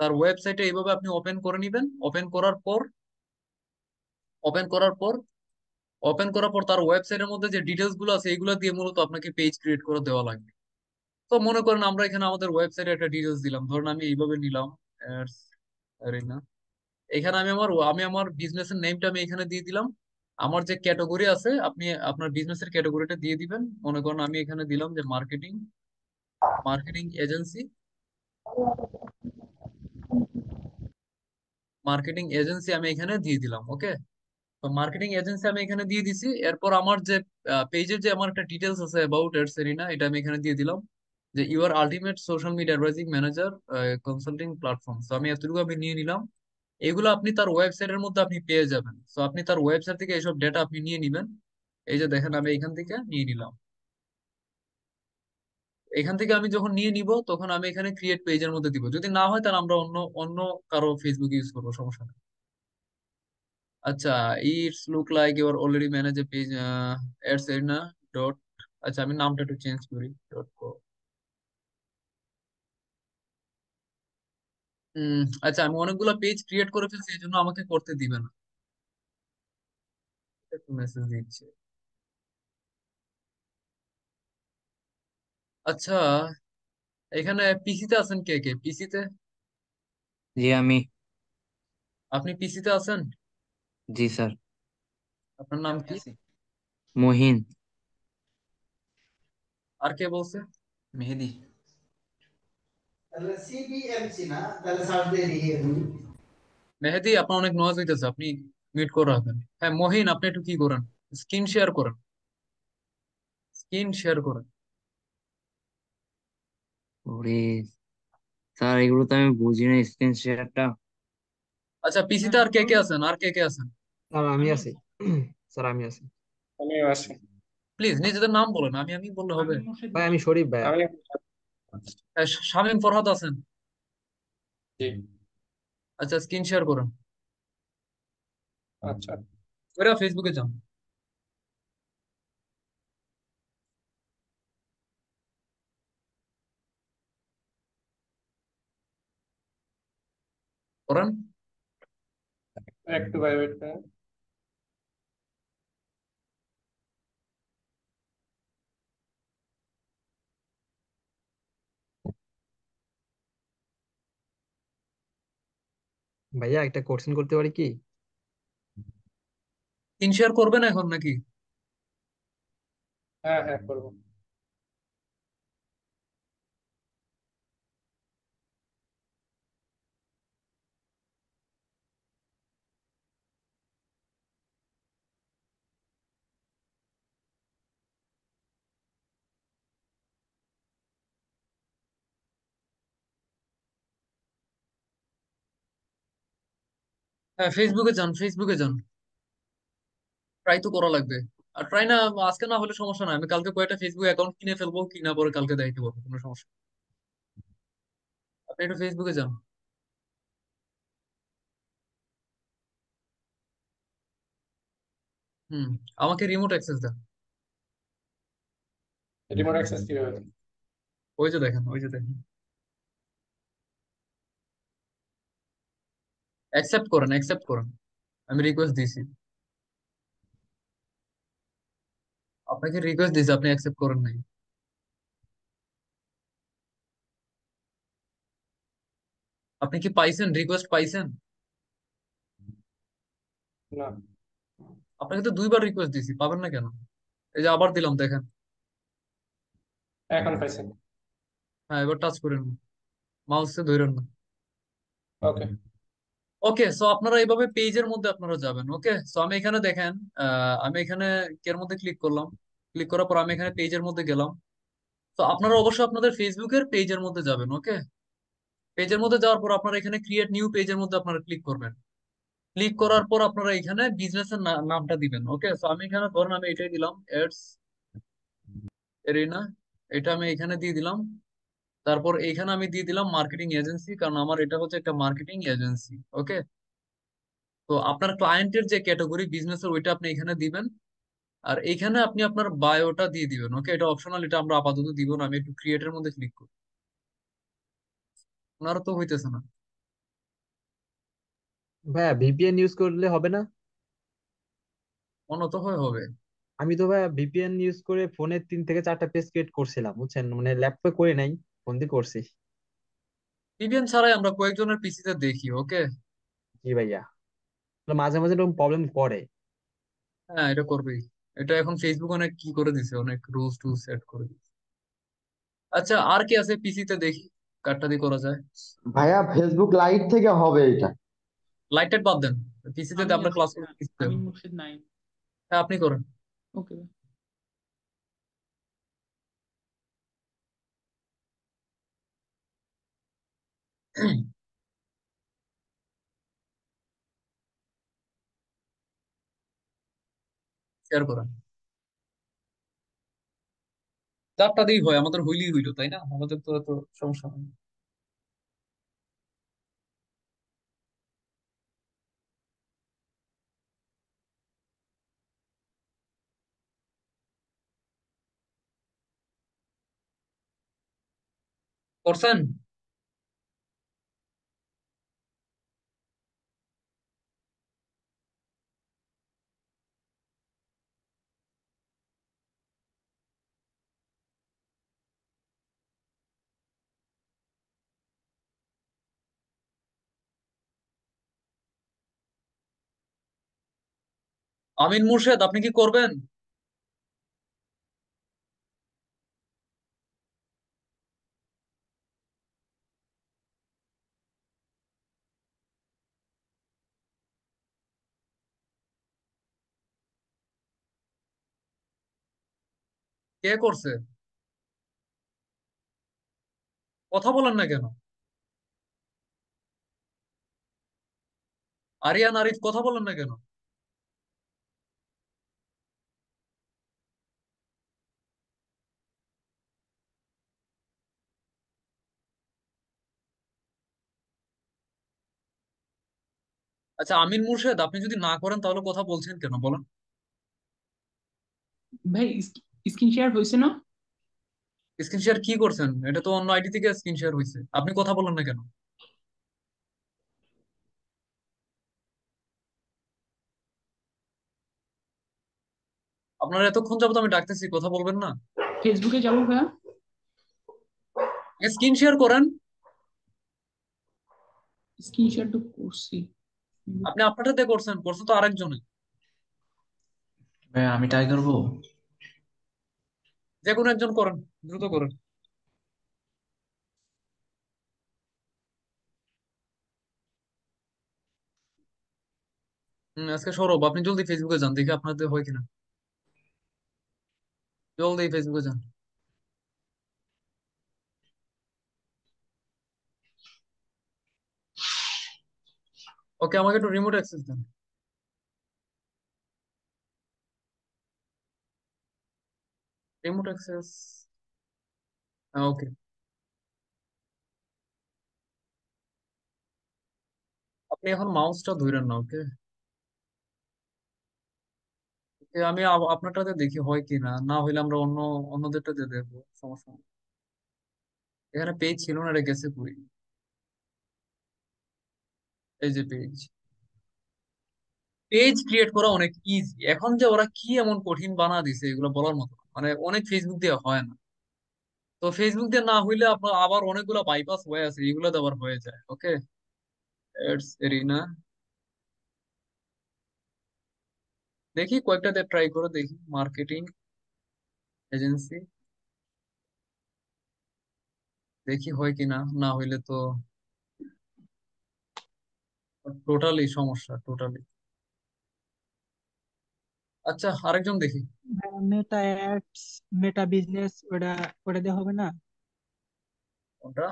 তার ওয়েবসাইটে এইভাবে আপনি ওপেন করে নিবেন। ওপেন করার পর ওপেন করার পর তার ওয়েবসাইটের মধ্যে যে ডিটেলস গুলো আছে এইগুলো দিয়ে মূলত আপনাকে পেজ ক্রিয়েট করে দেওয়া লাগবে। তো মনে করেন আমরা এখানে আমাদের ওয়েবসাইটে একটা ডিটেলস দিলাম, ধরুন আমি এইভাবে নিলাম ads arena। এখানে আমি আমার বিজনেসের নেমটা আমি এখানে দিয়ে দিলাম। আমার যে ক্যাটাগরি আছে আপনি আপনার বিজনেসের ক্যাটাগরিটা দিয়ে দিবেন। মনে করেন আমি এখানে দিলাম যে marketing marketing agency marketing agency আমি এখানে দিয়ে দিলাম, ওকে। তো মার্কেটিং এজেন্সি আমি এখানে দিয়ে দিছি। এরপর আমার যে পেজের যে আমার একটা ডিটেলস আছে অ্যাবাউট এডসেরিনা, এটা আমি এখানে দিয়ে দিলাম যে your ultimate social media advising manager consulting platform. তো আমি এতটুকু আমি নিয়ে নিলাম। এগুলো আপনি তার ওয়েবসাইটের মধ্যে আপনি পেয়ে যাবেন। তো আপনি তার ওয়েবসাইট থেকে এইসব ডেটা আপনি নিয়ে নিবেন। এই যে দেখেন আমি এখান থেকে নিয়ে নিলাম। এখান থেকে আমি যখন নিয়ে নিব তখন আমি এখানে ক্রিয়েট পেজের মধ্যে দিব। যদি না হয় তাহলে আমরা অন্য অন্য কারো ফেসবুক ইউজ করবো, সমস্যা নেই। আচ্ছা, it's look like your already manage A page এটস arena dot. আচ্ছা, আমি নামটা একটু চেঞ্জ করি, ডট কো। আচ্ছা, আমি অনেকগুলো পেজ ক্রিয়েট করে ফেলছি, এই জন্য আমাকে করতে দিবে না। একটু মেসেজ দিচ্ছে। আচ্ছা, এখানে পিসিতে আছেন কে কে? পিসিতে জি আমি। আপনি পিসিতে আছেন? জি স্যার। আপনার নাম কি? মহিন। আর কে বলছে? মেহেদি। মেহেদি, আপনার অনেক নয়েজ হইতেছে, আপনি মিউট করে রাখবেন। হ্যাঁ মহিন, আপনি একটু কি করেন, স্ক্রিন শেয়ার করেন, স্ক্রিন শেয়ার করেন। ওরে স্যার, এগুলো তো আমি বুঝি না, স্ক্রিন শেয়ারটা। আচ্ছা, পিসিতে আর কে কে আছেন, আর কে কে আছেন? স্যার আমি আছি। স্যার আমি আছি। আমিও আছি। প্লিজ নিজেদের নাম বলেন, আমি বললে হবে? ভাই আমি শরীফ ভাইয়া। আমি শামীম ফরহাদ আছেন? জি। আচ্ছা, স্ক্রিন শেয়ার করেন। আচ্ছা। ওরা ফেসবুকে যান, করেন। একটু বাইরে ওয়েট করেন। ভাইয়া একটা কোশ্চেন করতে পারি কি? স্ক্রিন শেয়ার করবেন এখন নাকি? হ্যাঁ হ্যাঁ করবো। হ্যাঁ, ফেসবুকে যান, ফেসবুকে যান। ট্রাই তো করা লাগবে। আর ট্রাই না, আজকে না হলে সমস্যা নাই, আমি কালকে কয়েকটা ফেসবুক অ্যাকাউন্ট কিনে ফেলবো, কিনা পরে কালকে দেখাইতে পারবো, কোনো সমস্যা নেই। আপনি একটু ফেসবুকে যান। হুম। আমাকে রিমোট অ্যাক্সেস দেন। রিমোট অ্যাক্সেস কিভাবে? ওই যে দেখেন, ওই যে দেখেন, অ্যাকসেপ্ট করেন, অ্যাকসেপ্ট করেন। আমি রিকোয়েস্ট দিয়েছি, আপনাকে রিকোয়েস্ট দিয়েছি, আপনি অ্যাকসেপ্ট করেন নাই। আপনি কি পাইছেন, রিকোয়েস্ট পাইছেন? না, আপনাকে তো দুইবার রিকোয়েস্ট দিয়েছি, পাবেন না কেন? এই যে আবার দিলাম, দেখেন। এখন পাইছেন। হ্যাঁ, এবার টাচ করেন, মাউসে ধরেন না। ওকে। ওকে, সো আপনারা এইভাবে পেজের মধ্যে আপনারা যাবেন। ওকে, সো আমি এখানে দেখেন, আমি এখানে এর মধ্যে ক্লিক করলাম। ক্লিক করার পর আমি এখানে পেজের মধ্যে গেলাম। তো আপনারা অবশ্যই আপনাদের ফেসবুকের পেজের মধ্যে যাবেন। ওকে, পেজের মধ্যে যাওয়ার পর আপনারা এখানে ক্রিয়েট নিউ পেজের মধ্যে আপনারা ক্লিক করবেন। ক্লিক করার পর আপনারা এখানে বিজনেসের নামটা দিবেন। ওকে, সো আমি এখানে ধরেন আমি এটাই দিলাম, এডস এরিনা। এটা আমি এখানে দিয়ে দিলাম। তারপর এখানে আমি দিয়ে দিলাম মার্কেটিং এজেন্সি, কারণ আমার এটা হচ্ছে একটা মার্কেটিং এজেন্সি। ওকে, তো আপনার ক্লায়েন্টের যে ক্যাটাগরি বিজনেসের ওইটা আপনি এখানে দিবেন। আর এখানে আপনি আপনার বায়োটা দিয়ে দিবেন। ওকে, এটা অপশনাল, এটা আমরা আপাতত দিব না। আমি একটু ক্রিয়েটের মধ্যে ক্লিক করি, ওনারও তো হইতেছে না। ভাইয়া ভিপিএন ইউজ করলে হবে না? মনে তো হয় হবে। আমি তো ভাইয়া ভিপিএন ইউজ করে ফোনে 3 থেকে 4টা পেজ ক্রিয়েট করছিলাম, বুঝছেন, মানে ল্যাপটপে করে নাই, ফোন দিয়ে করছি। ভিপিএন ছাড়াই আমরা কয়েকজনের পিসিতে দেখি। ওকে। জি ভাইয়া, তো মাঝে মাঝে এরকম প্রবলেম করে। হ্যাঁ, এটা করবেই। এটা এখন ফেসবুক অনেক কি করে দিছে, অনেক রুলস টুলস সেট করে দিছে। আচ্ছা, আর কি আছে পিসিতে দেখি, কারটা দিয়ে করা যায়। ভাইয়া ফেসবুক লাইট থেকে হবে এটা? লাইট টাইট বাদ দেন, পিসিতে আমি আমরা আছি ক্লাস ভাইয়া, করব পিসিতে। আমিন মুর্শিদ নাই। হ্যাঁ, আপনি করেন। ওকে। শেয়ার করেন। চারটা দিয়েই হয়, আমাদের হইলেই হইলো, তাই না? আমাদের তো এত সমস্যা নেই। করছেন? আমিন মুর্শেদ, আপনি কি করবেন? কে করছে? কথা বলেন না কেন? আরিয়ান, আরিফ, কথা বলেন না কেন? আচ্ছা, আমিন মুর্শেদ, আপনি যদি না করেন তাহলে কথা বলছেন কেন বলেন? ভাই স্ক্রিন শেয়ার হয়েছে না? স্ক্রিন শেয়ার কি করছেন? এটা তো অন্য আইডি থেকে স্ক্রিন শেয়ার হয়েছে, আপনি কথা বলেন না কেন? আপনার এতক্ষণ যাবত আমি ডাকতেছি, কথা বলবেন না? ফেসবুকে যাবো ভাইয়া। স্ক্রিন শেয়ার করেন। স্ক্রিন শেয়ার তো করছি। আপনি আপনারটাতে করছেন, করছে তো আরেকজনে। ভাই আমি ট্রাই করবো। যে কোনো একজন করেন, দ্রুত করেন। আজকে সৌরভ, আপনি জলদি ফেসবুকে যান, দেখি আপনাদের হয় কিনা। জলদি ফেসবুকে যান। ওকে, আমাকে একটু রিমোট অ্যাক্সেস দেন। রিমোট অ্যাক্সেস, ওকে। আপনি এখন মাউসটা ধরেন না, ওকে। আমি আপনারটাতে দেখি হয় কি না, না হইলে আমরা অন্যদেরটাতে দেখবো, সমস্যা নেই। এখানে পেজ ছিল না, এটা গেছে কই? এই যে পেজ, পেজ ক্রিয়েট করা অনেক ইজি এখন। যে ওরা কি এমন কঠিন বানা দিছে এগুলো বলার মতো না। মানে অনেক ফেসবুক দিয়ে হয় না, তো ফেসবুক দিয়ে না হইলে আপনার আবার অনেকগুলো বাইপাস হয়ে আছে, এগুলো দিয়ে আবার হয়ে যায়, ওকে। এডস এরিনা, দেখি কয়েকটাতে ট্রাই করে দেখি। মার্কেটিং এজেন্সি, দেখি হয় কিনা, না হইলে তো টোটালি সমস্যা, টোটালি। আচ্ছা, আরেকজন দেখি। মেটা অ্যাডস, মেটা বিজনেস, ওটা ওটা দিয়ে হবে না? কোনটা?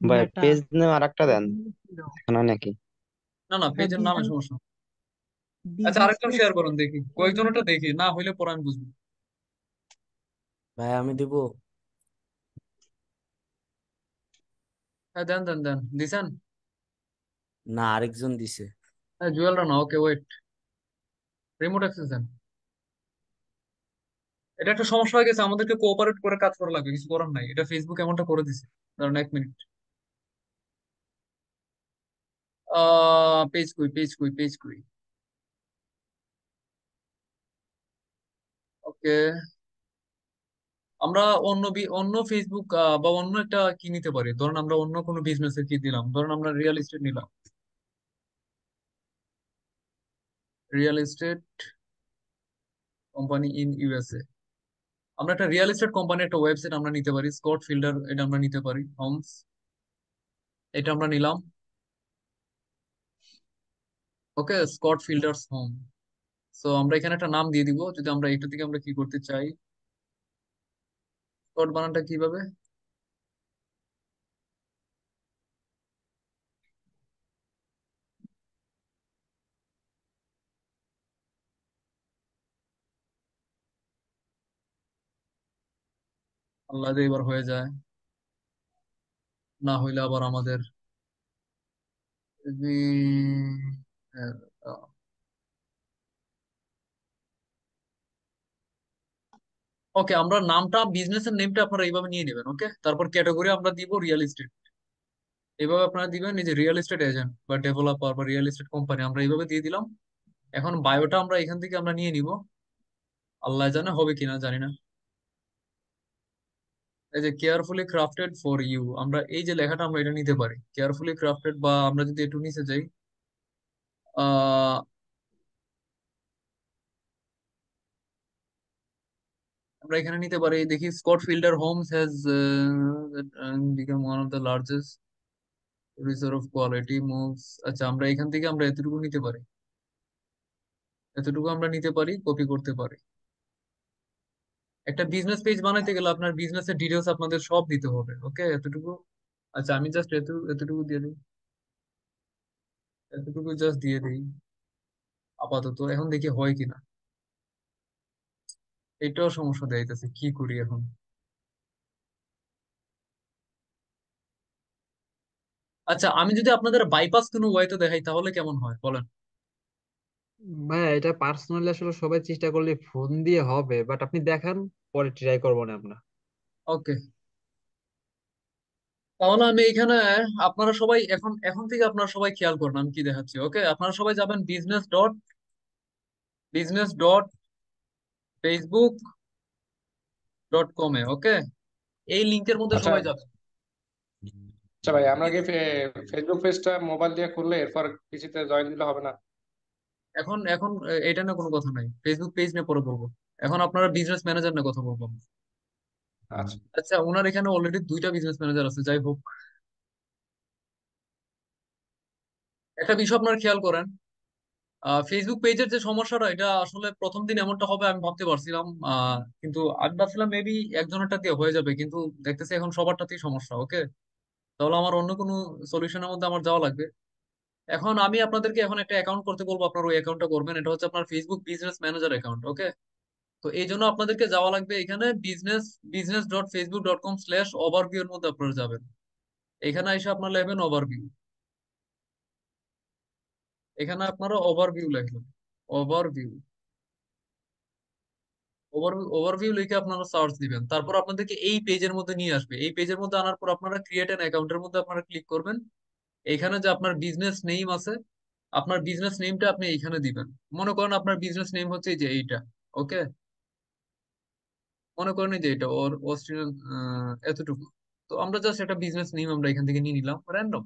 ভাই মেটা পেজ নেম আর একটা দেন, না নাকি? না না, পেজের নামে বিজনেস, সমস্যা না। আচ্ছা, বিজনেস আরেকজন পেজ। শেয়ার করুন দেখি, কয়েকজনটা দেখি, না হইলে পরে আমি বুঝবো। ভাই আমি দিব। হ্যাঁ, দেন দেন দেন, দিছেন? না, আরেকজন দিছে। হ্যাঁ, জুয়েল রানা, ওকে, ওয়েট। রিমোট অ্যাক্সেস দেন। এটা একটা সমস্যা হয়ে গেছে, আমাদেরকে কোঅপারেট করে কাজ করা লাগবে, কিছু করার নাই, এটা ফেসবুক এমনটা করে দিছে। কারণ 1 মিনিট। পেজ কই, পেজ কই, পেজ কই? ওকে, আমরা অন্য ফেসবুক বা অন্য একটা কি নিতে পারি। ধরুন আমরা অন্য কোনো বিজনেসের কি দিলাম, ধরুন আমরা রিয়েল এস্টেট নিলাম। Real estate company in USA. আমরা একটা রিয়েল এস্টেট কোম্পানি একটা ওয়েবসাইট আমরা নিতে পারি, স্কট ফিল্ডার, এটা আমরা নিতে পারি। হোমস, এটা আমরা নিলাম। ওকে, স্কট ফিল্ডার্স হোম। সো আমরা এখানে একটা নাম দিয়ে দিব, যদি আমরা এটা থেকে আমরা কি করতে চাই। স্কট বানানটা কিভাবে? আল্লাহ দিয়ে এবার হয়ে যায়, না হইলে আবার আমাদের ওকে, আমরা নামটা, বিজনেসের নেমটা আপনারা এইভাবে নিয়ে নেবেন, ওকে। তারপর ক্যাটাগরি আমরা দিব রিয়েল এস্টেট, এইভাবে আপনারা দিবেন। এই যে রিয়েল এস্টেট এজেন্ট বা ডেভেলপার বা রিয়েল এস্টেট কোম্পানি, আমরা এইভাবে দিয়ে দিলাম। এখন বায়োটা আমরা এখান থেকে আমরা নিয়ে নিব, আল্লাহ জানে হবে কিনা, জানি না। এই যে কেয়ারফুলি ক্রাফটেড ফর ইউ, আমরা এই যে লেখাটা আমরা এটা নিতে পারি, কেয়ারফুলি ক্রাফটেড। বা আমরা যদি একটু নিচে যাই, আহ আমরা এখানে নিতে পারি, দেখি Scott Fielder Holmes has become one of the largest producer of quality moves. আচ্ছা, আমরা এখান থেকে আমরা এতটুকু নিতে পারি, এতটুকু আমরা নিতে পারি, কপি করতে পারি। একটা বিজনেস পেজ বানাইতে গেলে আপনার বিজনেসের ডিটেলস আপনাদের সব দিতে হবে, ওকে, এতটুকু। আচ্ছা, আমি জাস্ট এতটুকু দিয়ে দিই, এতটুকু জাস্ট দিয়ে দিই আপাতত। এখন দেখি হয় কিনা, এটাও সমস্যা দেখাইতেছে, কি করি এখন? আচ্ছা, আমি যদি আপনাদের বাইপাস কোনো ওয়েতে দেখাই তাহলে কেমন হয় বলেন? ভাই এটা পার্সোনালি আসলে সবাই চেষ্টা করলে ফোন দিয়ে হবে, বাট আপনি দেখান, পরে ট্রাই করবো না আমরা। ওকে, তাহলে আমি এখানে, আপনারা সবাই এখন এখন থেকে আপনারা সবাই খেয়াল করুন আমি কি দেখাচ্ছি, ওকে। আপনারা সবাই যাবেন business.facebook.com-এ, ওকে। এই লিংকের মধ্যে আচ্ছা সবাই যাবেন। আচ্ছা ভাই, আমরা কি ফেসবুক পেজটা মোবাইল দিয়ে খুললে এরপর পিসিতে জয়েন দিলে হবে না? এখন এখন এটা নিয়ে কোনো কথা নাই, ফেসবুক পেজ নিয়ে পরে বলবো। এখন আপনারা বিজনেস ম্যানেজার নিয়ে কথা বলবো। আচ্ছা। আচ্ছা, ওনার এখানে অলরেডি 2টা বিজনেস ম্যানেজার আছে, যাই হোক। একটা বিষয় আপনারা খেয়াল করেন, ফেসবুক পেজের যে সমস্যাটা, এটা আসলে প্রথম দিন এমনটা হবে আমি ভাবতে পারছিলাম, কিন্তু আমি ভাবছিলাম মেবি একজনেরটা দিয়ে হয়ে যাবে, কিন্তু দেখতেছি এখন সবারটাতেই সমস্যা, ওকে। তাহলে আমার অন্য কোনো সলিউশনের মধ্যে আমার যাওয়া লাগবে। এখন আমি আপনাদেরকে এখন একটা অ্যাকাউন্ট করতে বলবো, আপনার ওই অ্যাকাউন্টটা করবেন। এটা হচ্ছে আপনার ফেসবুক বিজনেস ম্যানেজার অ্যাকাউন্ট, ওকে? তো এই জন্য আপনাদেরকে যাওয়া লাগবে এখানে business.facebook.com/overview এর মধ্যে আপনারা যাবেন। এখানে এসে আপনারা লিখবেন ওভারভিউ। এখানে আপনারা ওভারভিউ লিখবেন। ওভারভিউ ওভারভিউ লিখে আপনারা সার্চ দিবেন। তারপর আপনাদেরকে এই পেজের মধ্যে নিয়ে আসবে। এই পেজের মধ্যে আনার পর আপনারা ক্রিয়েট অ্যান অ্যাকাউন্টের মধ্যে আপনারা ক্লিক করবেন। এখানে যে আপনার বিজনেস নেম আছে, আপনার বিজনেস নেমটা আপনি এইখানে দিবেন। মনে করেন আপনার বিজনেস নেম হচ্ছে এই যে এইটা, ওকে? মনে করেন এই যে এটা ওর অস্ট্রেলিয়ান এতটুকু। তো আমরা জাস্ট একটা বিজনেস নেম আমরা এখান থেকে নিয়ে নিলাম র্যান্ডম,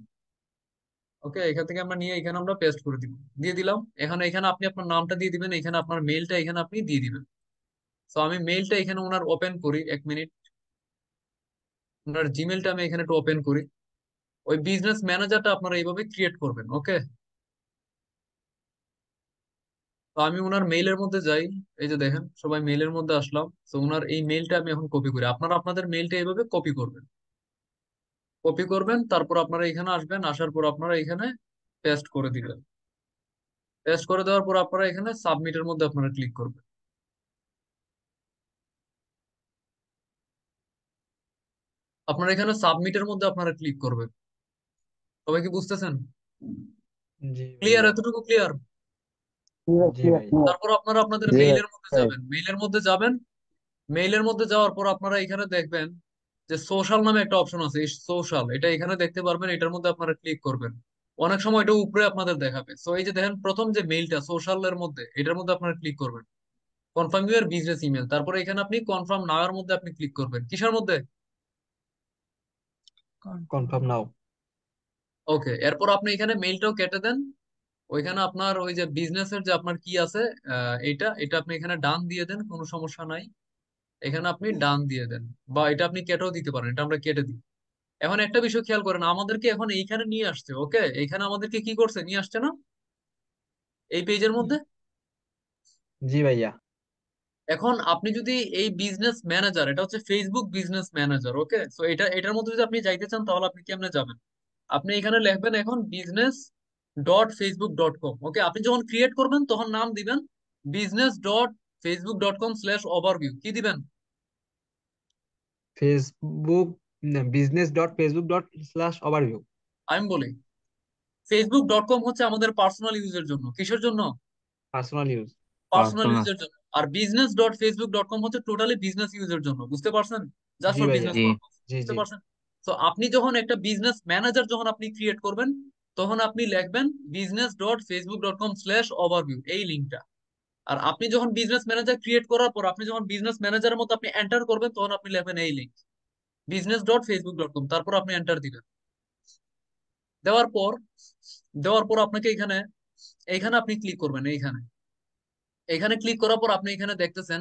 ওকে? এখান থেকে আমরা নিয়ে এখানে আমরা পেস্ট করে দিব, দিয়ে দিলাম। এখানে এখানে আপনি আপনার নামটা দিয়ে দিবেন, এখানে আপনার মেইলটা এখানে আপনি দিয়ে দিবেন। তো আমি মেইলটা এখানে ওনার ওপেন করি, 1 মিনিট। ওনার জিমেলটা আমি এখানে একটু ওপেন করি। ওই বিজনেস ম্যানেজারটা আপনারা এইভাবে ক্রিয়েট করবেন, ওকে? তো আমি ওনার মেইলের মধ্যে যাই। এই যে দেখেন সবাই মেইলের মধ্যে আসলাম। তো ওনার এই মেইলটা আমি এখন কপি করি। আপনারা আপনাদের মেইলটা এইভাবে কপি করবেন। কপি করবেন, তারপর আপনারা এখানে আসবেন। আসার পর আপনারা এখানে পেস্ট করে দিবেন। পেস্ট করে দেওয়ার পর আপনারা এখানে সাবমিটের মধ্যে আপনারা ক্লিক করবেন। আপনারা এখানে সাবমিটের মধ্যে আপনারা ক্লিক করবেন। সবাই কি বুঝতেছেন? জি ক্লিয়ার? ভাইয়া। এতটুকু ক্লিয়ার? জি ভাই। তারপর আপনারা আপনাদের জি মেইলের মধ্যে ভাই। যাবেন। মেইলের মধ্যে যাবেন। মেইলের মধ্যে যাওয়ার পর আপনারা এখানে দেখবেন যে সোশ্যাল নামে একটা অপশন আছে, সোশ্যাল, এটা এখানে দেখতে পারবেন। এটার মধ্যে আপনারা ক্লিক করবেন। অনেক সময় এটা উপরে আপনাদের দেখাবে। সো এই যে দেখেন প্রথম যে মেইলটা সোশ্যাল এর মধ্যে, এটার মধ্যে আপনারা ক্লিক করবেন। Confirm your business email. তারপরে এখানে আপনি কনফার্ম নাও এর মধ্যে আপনি ক্লিক করবেন। কিসের মধ্যে? কনফার্ম নাও। ওকে, এরপর আপনি এখানে মেইলটাও কেটে দেন। ওইখানে আপনার ওই যে বিজনেসের যে আপনার কি আছে, এটা এটা আপনি এখানে ডান দিয়ে দেন, কোনো সমস্যা নাই। এখানে আপনি ডান দিয়ে দেন, বা এটা আপনি কেটেও দিতে পারেন, এটা আমরা কেটে দিই। এখন একটা বিষয় খেয়াল করেন, আমাদেরকে এখন এইখানে নিয়ে আসছে, ওকে? এইখানে আমাদেরকে কি করছে, নিয়ে আসছে না এই পেজের মধ্যে? জি ভাইয়া। এখন আপনি যদি এই বিজনেস ম্যানেজার, এটা হচ্ছে ফেসবুক বিজনেস ম্যানেজার, ওকে? তো এটার মধ্যে যদি আপনি যাইতে চান তাহলে আপনি কেমনে যাবেন? আপনি এখানে লিখবেন এখন business.facebook.com, ওকে? আপনি যখন ক্রিয়েট করবেন তখন নাম দিবেন business.facebook.com/overview। কি দিবেন? Facebook business.facebook./overview। আমি বলি, facebook.com হচ্ছে আমাদের পার্সোনাল ইউজের জন্য। কিসের জন্য? Personal use. Personal personal. ইউজের জন্য। আর business.facebook.com হচ্ছে টোটালি বিজনেস ইউজের জন্য। বুঝতে পারছেন? জাস্ট জি ফর ভাইয়া। বিজনেস জি। পারপাস। জি বুঝতে জি। পারছেন? তো আপনি যখন একটা বিজনেস ম্যানেজার যখন আপনি ক্রিয়েট করবেন, তখন আপনি লিখবেন business.facebook.com/overview, এই লিঙ্কটা। আর আপনি যখন বিজনেস ম্যানেজার ক্রিয়েট করার পর আপনি যখন বিজনেস ম্যানেজারের মতো আপনি এন্টার করবেন, তখন আপনি লিখবেন এই লিঙ্ক business.facebook.com, তারপর আপনি এন্টার দিবেন। দেওয়ার পর আপনাকে এখানে এইখানে আপনি ক্লিক করবেন। এইখানে এখানে ক্লিক করার পর আপনি এখানে দেখতেছেন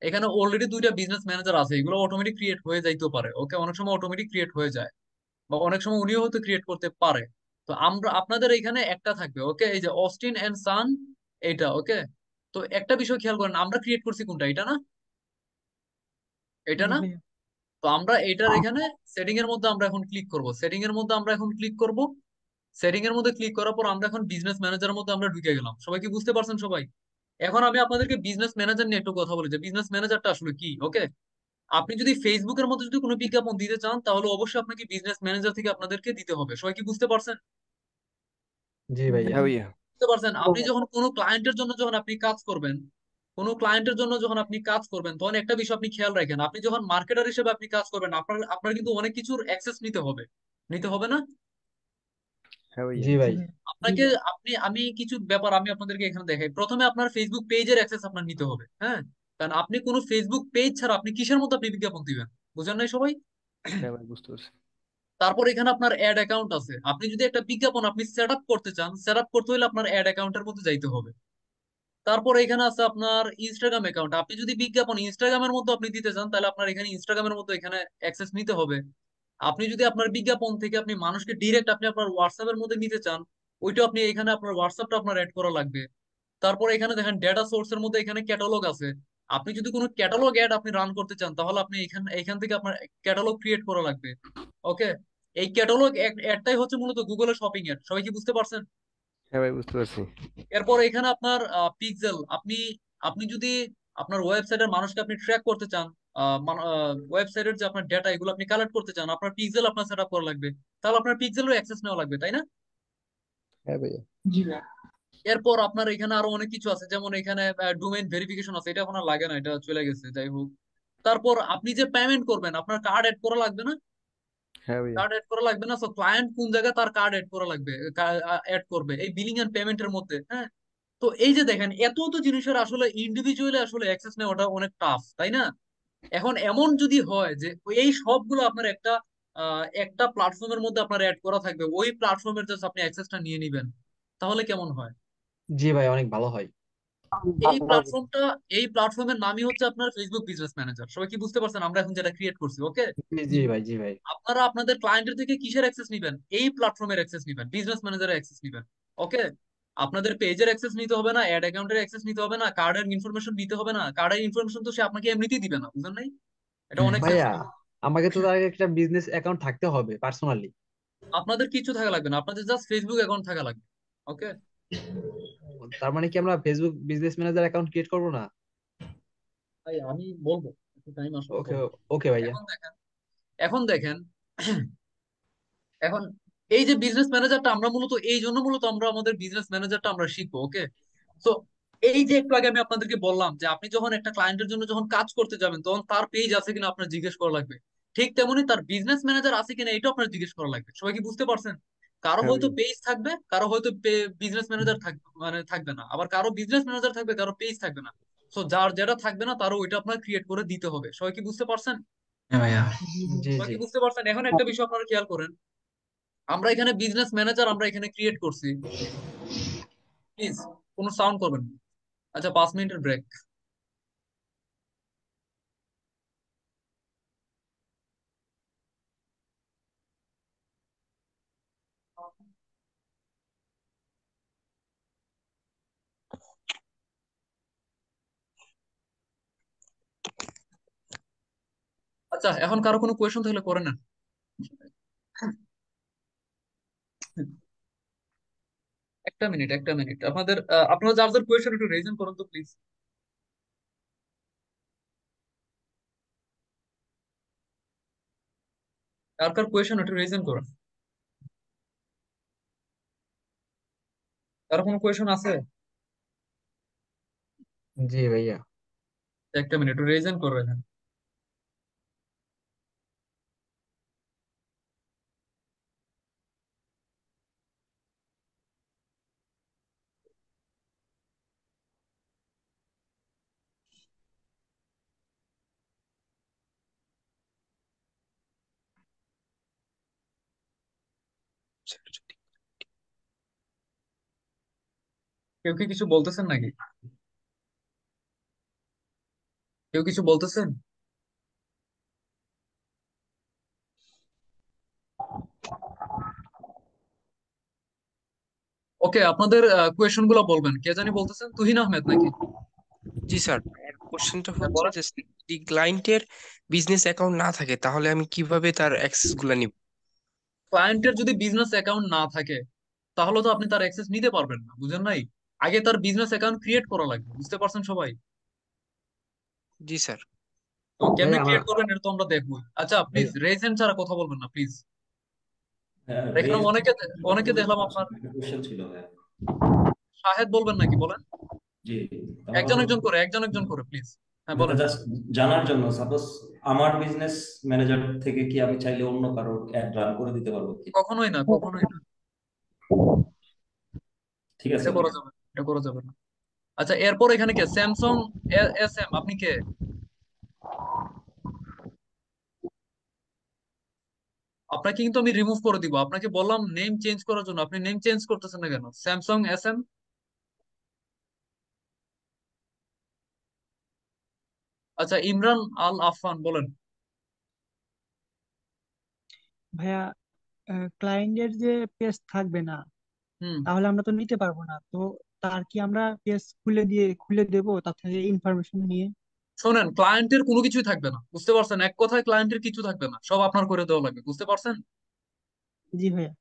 এখানে অলরেডি দুইটা বিজনেস ম্যানেজার আছে। এগুলো অটোমেটিক ক্রিয়েট হয়ে যাইতেও পারে, ওকে? অনেক সময় অটোমেটিক ক্রিয়েট হয়ে যায়, বা অনেক সময় উনিও হয়তো ক্রিয়েট করতে পারে। তো আমরা আপনাদের এখানে একটা থাকবে, ওকে? এই যে অস্টিন এন্ড সান, এটা, ওকে? তো একটা বিষয় খেয়াল করেন, আমরা ক্রিয়েট করছি কোনটা, এটা না? এটা জি না? ভাইয়া। তো আমরা এটার এখানে সেটিং এর মধ্যে আমরা এখন ক্লিক করব। সেটিং এর মধ্যে আমরা এখন ক্লিক করব। সেটিং এর মধ্যে ক্লিক করার পর আমরা এখন বিজনেস ম্যানেজারের মধ্যে আমরা ঢুকে গেলাম। সবাই কি বুঝতে পারছেন সবাই? এখন আমি আপনাদেরকে বিজনেস ম্যানেজার নিয়ে একটু কথা বলি যে বিজনেস ম্যানেজারটা আসলে কি, ওকে? আপনি যদি ফেসবুকের মধ্যে যদি কোনো বিজ্ঞাপন দিতে চান তাহলে অবশ্যই আপনাকে বিজনেস ম্যানেজার থেকে আপনাদেরকে দিতে হবে। সবাই কি বুঝতে পারছেন? জি জি ভাইয়া। হ্যাঁ ভাইয়া। ভাইয়া। বুঝতে পারছেন? আপনি যখন কোনো ক্লায়েন্টের জন্য যখন আপনি কাজ করবেন, কোনো ক্লায়েন্টের জন্য যখন আপনি কাজ করবেন, তখন একটা বিষয় আপনি খেয়াল রাখেন, আপনি যখন মার্কেটার হিসেবে আপনি কাজ করবেন, আপনার আপনার কিন্তু অনেক কিছুর অ্যাক্সেস নিতে হবে। নিতে হবে না? হ্যাঁ ভাইয়া। জি জি ভাই। ভাইয়া। আপনাকে আমি কিছু ব্যাপার আমি আপনাদেরকে এখানে দেখাই। প্রথমে আপনার ফেসবুক পেজের অ্যাক্সেস আপনার নিতে হবে, হ্যাঁ? কারণ আপনি কোনো ফেসবুক পেজ ছাড়া আপনি কিসের মতো আপনি বিজ্ঞাপন দিবেন? বুঝেন নাই সবাই? হ্যাঁ ভাই, বুঝতে পারছি। তারপর এখানে আপনার অ্যাড অ্যাকাউন্ট আছে। আপনি যদি একটা বিজ্ঞাপন আপনি সেট আপ করতে চান, সেট আপ করতে হলে আপনার অ্যাড অ্যাকাউন্টের মধ্যে যাইতে হবে। তারপর এখানে আছে আপনার ইনস্টাগ্রাম অ্যাকাউন্ট। আপনি যদি বিজ্ঞাপন ইনস্টাগ্রামের মধ্যে আপনি দিতে চান তাহলে আপনার এখানে ইনস্টাগ্রামের মধ্যে এখানে অ্যাক্সেস নিতে হবে। আপনি যদি আপনার বিজ্ঞাপন থেকে আপনি মানুষকে ডিরেক্ট আপনি আপনার হোয়াটসঅ্যাপের মধ্যে নিতে চান, ওইটা আপনি এখানে আপনার হোয়াটসঅ্যাপটা আপনার অ্যাড করা লাগবে। তারপর এখানে দেখেন ডেটা সোর্সের মধ্যে এখানে ক্যাটালগ আছে। আপনি যদি কোনো ক্যাটালগ অ্যাড আপনি রান করতে চান তাহলে আপনি এখান এখান থেকে আপনার ক্যাটালগ ক্রিয়েট করা লাগবে, ওকে? এই ক্যাটালগ অ্যাডটাই হচ্ছে মূলত গুগলের শপিং অ্যাড। সবাই কি বুঝতে পারছেন? হ্যাঁ ভাই, বুঝতে পারছি। এরপর এখানে আপনার পিক্সেল, আপনি আপনি যদি আপনার ওয়েবসাইটের মানুষকে আপনি ট্র্যাক করতে চান, ওয়েবসাইটের যে আপনার ডেটা এগুলো আপনি কালেক্ট করতে চান, আপনার পিক্সেল আপনার সেট আপ করা লাগবে। তাহলে আপনার পিক্সেলের অ্যাক্সেস নেওয়া লাগবে, তাই না? হ্যাঁ ভাইয়া। জি ভাইয়া। এরপর আপনার এখানে আরো অনেক কিছু আছে, যেমন এখানে ডোমেইন ভেরিফিকেশন আছে, এটা এখন আর লাগে না, এটা চলে গেছে, যাই হোক। তারপর আপনি যে পেমেন্ট করবেন, আপনার কার্ড এড করা লাগবে না? হ্যাঁ ভাইয়া। কার্ড এড করা লাগবে না, তো ক্লায়েন্ট কোন জায়গায় তার কার্ড এড করা লাগবে, এড করবে এই বিলিং এন্ড পেমেন্টের মধ্যে, হ্যাঁ। তো এই যে দেখেন, এত এত জিনিসের আসলে ইন্ডিভিজুয়ালি আসলে অ্যাক্সেস নেওয়াটা অনেক টাফ, তাই না? এখন এমন যদি হয় যে এই সবগুলো আপনার একটা প্ল্যাটফর্মের মধ্যে আপনার অ্যাড করা থাকবে, ওই প্ল্যাটফর্মের জাস্ট আপনি অ্যাক্সেসটা নিয়ে নিবেন, তাহলে কেমন হয়? জি ভাই, অনেক ভালো হয়। এই প্ল্যাটফর্মটা, এই প্ল্যাটফর্মের নামই হচ্ছে আপনার ফেসবুক বিজনেস ম্যানেজার। সবাই কি বুঝতে পারছেন আমরা এখন যেটা ক্রিয়েট করছি? ওকে, জি জি ভাই, জি ভাই। আপনারা আপনাদের ক্লায়েন্টের থেকে কিসের অ্যাক্সেস নিবেন? এই প্ল্যাটফর্মের অ্যাক্সেস নিবেন, বিজনেস ম্যানেজারের অ্যাক্সেস নিবেন। ওকে, আপনাদের পেজের অ্যাক্সেস নিতে হবে না, অ্যাড অ্যাকাউন্টের অ্যাক্সেস নিতে হবে না, কার্ডের ইনফরমেশন নিতে হবে না। কার্ডের ইনফরমেশন তো সে আপনাকে এমনিতেই দিবে না, বুঝলেন নাই? এটা অনেক ভাইয়া, সেন্সিটিভ। আমাকে তো তার আগে একটা বিজনেস অ্যাকাউন্ট থাকতে হবে পার্সোনালি। আপনাদের কিছু থাকা লাগবে না, আপনাদের জাস্ট ফেসবুক অ্যাকাউন্ট থাকা লাগবে। ওকে তার মানে কি আমরা Facebook business manager account create করবো না? ভাই, আমি বলবো, একটু টাইম আসলে ওকে, বলবো। ওকে ভাইয়া। এখন দেখেন এখন এই যে বিজনেস ম্যানেজারটা আমরা মূলত এই জন্য মূলত আমরা আমাদের বিজনেস ম্যানেজারটা আমরা শিখবো। ওকে, তো এই যে একটু আগে আমি আপনাদেরকে বললাম যে আপনি যখন একটা ক্লায়েন্টের জন্য যখন কাজ করতে যাবেন, তখন তার পেজ আছে কিনা আপনার জিজ্ঞেস করা লাগবে। ঠিক তেমনি তার বিজনেস ম্যানেজার আছে কিনা এটা আপনার জিজ্ঞেস করা লাগবে। সবাই কি বুঝতে পারছেন? কারো হ্যাঁ হয়তো ভাইয়া। পেজ থাকবে, কারো হয়তো বিজনেস ম্যানেজার থাকবে, মানে থাকবে না, আবার কারো বিজনেস ম্যানেজার থাকবে, কারো পেজ থাকবে না। তো যার যেটা থাকবে না তারও ওইটা আপনার ক্রিয়েট করে দিতে হবে। সবাই কি বুঝতে পারছেন? হ্যাঁ ভাইয়া। জি জি সবাই জি। কি বুঝতে পারছেন? এখন একটা বিষয় আপনারা খেয়াল করেন, আমরা এখানে বিজনেস ম্যানেজার আমরা এখানে ক্রিয়েট করছি। প্লিজ কোনো সাউন্ড করবেন না। আচ্ছা, 5 মিনিটের ব্রেক। আচ্ছা, এখন কারো কোনো কোয়েশন থাকলে করে নেন। একটা মিনিট আপনাদের, আপনারা যার যার কোয়েশন একটু রেজেন করুন তো প্লিজ। কার কার কোয়েশন একটু রেজেন করুন। কারো কোনো কোয়েশন আছে? জি ভাইয়া। একটা মিনিট একটু রেজেন করে রাখেন। কেউ কি কিছু বলতেছেন নাকি? কেউ কিছু বলতেছেন? ওকে, আপনাদের কোয়েশন গুলো বলবেন। কে জানি বলতেছেন, তুহিন আহমেদ নাকি? জি স্যার, কোশ্চেনটা হ্যাঁ, হচ্ছে বলেন। যে যদি ক্লায়েন্টের বিজনেস অ্যাকাউন্ট না থাকে তাহলে আমি কিভাবে তার অ্যাক্সেস গুলা নিব? ক্লায়েন্টের যদি বিজনেস অ্যাকাউন্ট না থাকে, তাহলে তো আপনি তার অ্যাক্সেস নিতে পারবেন না, বুঝেন নাই? আগে তার বিজনেস অ্যাকাউন্ট ক্রিয়েট করা লাগবে, বুঝতে পারছেন সবাই? জি স্যার। তো কেমনে ভাইয়া আমার ক্রিয়েট করবেন এটা তো আমরা দেখবো। আচ্ছা, প্লিজ ভাইয়া রেজেন্ট ছাড়া কথা বলবেন না প্লিজ। হ্যাঁ, দেখলাম রেজ অনেকে, অনেকে বলতে দেখলাম পারছেন আপনার। না, একটা কোশ্চেন ছিল। হ্যাঁ, শাহেদ বলবেন নাকি? বলেন। জি। আমার একজন একজন করে, একজন একজন করে প্লিজ। হ্যাঁ, যেটা বলেন। জাস্ট জানার জন্য, সাপোজ আমার বিজনেস ম্যানেজার থেকে কি আমি চাইলে অন্য কারো অ্যাড রান করে দিতে পারবো কি? কখনোই না, কখনোই না। ঠিক আছে এটা করা ভাইয়া। যাবে না, এটা করা যাবে না। আচ্ছা, এরপর এখানে কে? স্যামসাং এস এম, আপনি কে? আপনাকে কিন্তু আমি রিমুভ করে দিব, আপনাকে বললাম নেম চেঞ্জ করার জন্য, আপনি নেম চেঞ্জ করতেছেন না কেন? Samsung S M. আচ্ছা, ইমরান আল আফফান বলেন। ভাইয়া, ক্লায়েন্টের যে পেজ থাকবে না, হুম। তাহলে আমরা তো নিতে পারবো না তো। তার কি আমরা পেজ খুলে দেবো তার থেকে ইনফরমেশন নিয়ে? শোনেন, ক্লায়েন্টের কোনো কিছুই থাকবে না, বুঝতে পারছেন? এক কথায় ক্লায়েন্টের কিছু থাকবে না, সব আপনার করে দেওয়া লাগবে, বুঝতে পারছেন? জি ভাইয়া।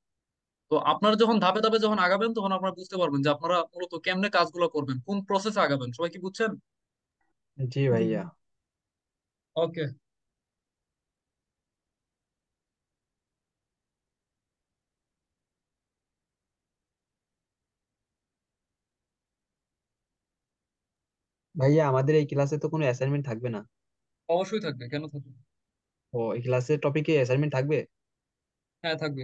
তো আপনারা যখন ধাপে ধাপে যখন আগাবেন তখন আপনারা বুঝতে পারবেন যে আপনারা মূলত কেমনে কাজগুলো করবেন, কোন প্রসেসে আগাবেন। সবাই কি বুঝছেন? জি জি ভাইয়া। ভাই। ওকে। ভাইয়া আমাদের এই ক্লাসে তো কোনো অ্যাসাইনমেন্ট থাকবে না? অবশ্যই থাকবে, কেন থাকবে? ও, এই ক্লাসের টপিকে অ্যাসাইনমেন্ট থাকবে? হ্যাঁ, থাকবে।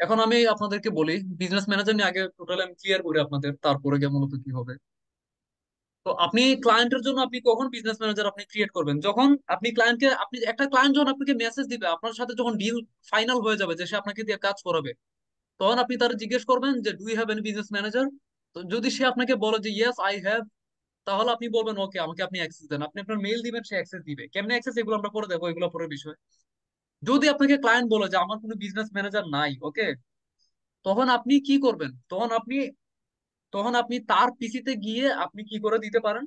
এখন আমি আপনাদেরকে বলি, বিজনেস ম্যানেজার নিয়ে আগে টোটাল আমি ক্লিয়ার করি আপনাদের, তারপরে গিয়ে মূলত কি হবে। তো আপনি ক্লায়েন্টের জন্য আপনি কখন বিজনেস ম্যানেজার আপনি ক্রিয়েট করবেন? যখন আপনি ক্লায়েন্টকে, আপনি একটা ক্লায়েন্ট যখন আপনাকে মেসেজ দিবে, আপনার সাথে যখন ডিল ফাইনাল হয়ে যাবে যে সে আপনাকে দিয়ে কাজ করাবে, তখন আপনি তার জিজ্ঞেস করবেন যে do you have any business manager. তো যদি সে আপনাকে বলে যে ইয়েস আই হ্যাভ, তাহলে আপনি বলবেন ওকে, আমাকে আপনি অ্যাক্সেস দেন। আপনি আপনার মেইল দিবেন, সে অ্যাক্সেস দিবে। কেমনে অ্যাক্সেস, এগুলো আমরা পরে দেখবো, এগুলো পরের বিষয়। যদি আপনাকে ক্লায়েন্ট বলে যে আমার কোনো বিজনেস ম্যানেজার নাই, ওকে, তখন আপনি কি করবেন? তখন আপনি তার পিসিতে গিয়ে আপনি কি করে দিতে পারেন,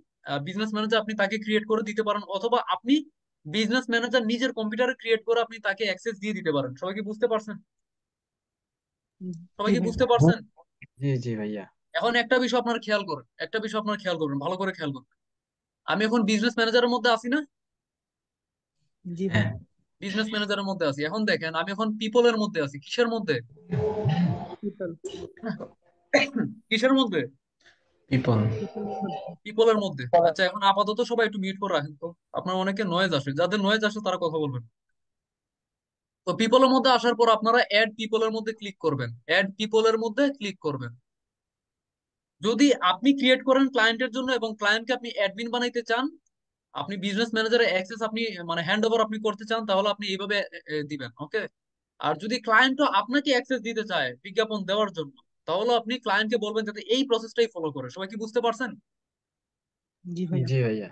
বিজনেস ম্যানেজার আপনি তাকে ক্রিয়েট করে দিতে পারেন, অথবা আপনি বিজনেস ম্যানেজার নিজের কম্পিউটারে ক্রিয়েট করে আপনি তাকে অ্যাক্সেস দিয়ে দিতে পারেন। সবাই কি বুঝতে পারছেন? সবাই জি কি ভাই। বুঝতে পারছেন? জি জি ভাইয়া। এখন একটা বিষয় আপনার খেয়াল করুন, একটা বিষয় আপনার খেয়াল করবেন, ভালো করে খেয়াল করুন। আমি এখন বিজনেস ম্যানেজারের মধ্যে আছি না? জি ভাই। হ্যাঁ। বিজনেস ম্যানেজারের মধ্যে আছি। এখন দেখেন আমি এখন পিপলের মধ্যে আছি। কিসের মধ্যে? পিপল। কিসের মধ্যে? পিপল। পিপলের মধ্যে। পিপলের মধ্যে। আচ্ছা, এখন আপাতত সবাই একটু মিউট করে রাখেন তো। আপনার অনেকে নয়েজ আসে, যাদের নয়েজ আসে তারা কথা বলবেন। তো পিপলের মধ্যে আসার পর আপনারা অ্যাড পিপলের মধ্যে ক্লিক করবেন, অ্যাড পিপলের মধ্যে ক্লিক করবেন। যদি আপনি ক্রিয়েট করেন ক্লায়েন্টের জন্য এবং ক্লায়েন্টকে আপনি অ্যাডমিন বানাইতে চান, আপনি বিজনেস ম্যানেজারের অ্যাক্সেস আপনি মানে হ্যান্ড ওভার আপনি করতে চান, তাহলে আপনি এইভাবে দিবেন, ওকে। আর যদি ক্লায়েন্টও আপনাকে অ্যাক্সেস দিতে চায় বিজ্ঞাপন দেওয়ার জন্য, তাহলে আপনি ক্লায়েন্টকে বলবেন যাতে এই প্রসেসটাই ফলো করে। সবাই কি বুঝতে পারছেন? জি ভাইয়া। জি ভাইয়া।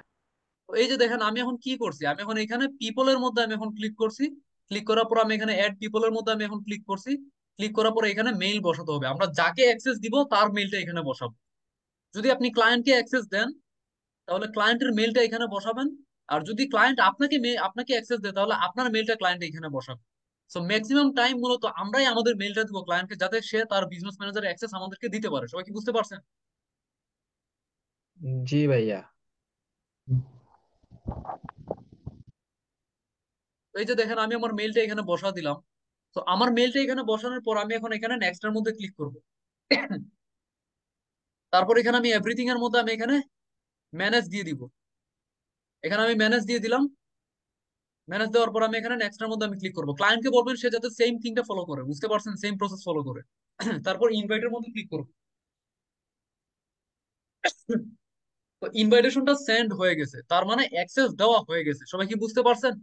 তো এই যে দেখেন আমি এখন কি করছি, আমি এখন এখানে পিপলের মধ্যে আমি এখন ক্লিক করছি। ক্লিক করার পর আমি এখানে অ্যাড পিপলের মধ্যে আমি এখন ক্লিক করছি। ক্লিক করার পর এখানে মেইল বসাতে হবে, আমরা যাকে অ্যাক্সেস দিব তার মেইলটা এখানে বসাবো। যদি আপনি ক্লায়েন্টকে অ্যাক্সেস দেন, তাহলে ক্লায়েন্টের মেইলটা এখানে বসাবেন। আর যদি ক্লায়েন্ট আপনাকে অ্যাক্সেস দেয়, তাহলে আপনার মেইলটা ক্লায়েন্ট এখানে বসাবেন। সো ম্যাক্সিমাম টাইম মূলত আমরাই আমাদের মেইলটা দিব ক্লায়েন্টকে, যাতে সে তার বিজনেস ম্যানেজার অ্যাক্সেস আমাদেরকে দিতে পারে। সবাই কি বুঝতে পারছেন? জি ভাইয়া। তো এই যে দেখেন আমি আমার মেইলটা এখানে বসা দিলাম। তো আমার মেইলটা এখানে বসানোর পর আমি এখন এখানে নেক্সট এর মধ্যে ক্লিক করব। তারপর এখানে আমি এভরিথিং এর মধ্যে আমি এখানে ম্যানেজ দিয়ে দিব। এখানে আমি ম্যানেজ দিয়ে দিলাম। ম্যানেজ দেওয়ার পর আমি এখানে নেক্সট এর মধ্যে আমি ক্লিক করবো। ক্লায়েন্টকে বলবেন সে যাতে সেম থিংটা ফলো করে, বুঝতে পারছেন, সেম প্রসেস ফলো করে। তারপর ইনভাইটের মধ্যে ক্লিক করবো। তো ইনভাইটেশনটা সেন্ড হয়ে গেছে, তার মানে অ্যাক্সেস দেওয়া হয়ে গেছে। সবাই কি বুঝতে পারছেন?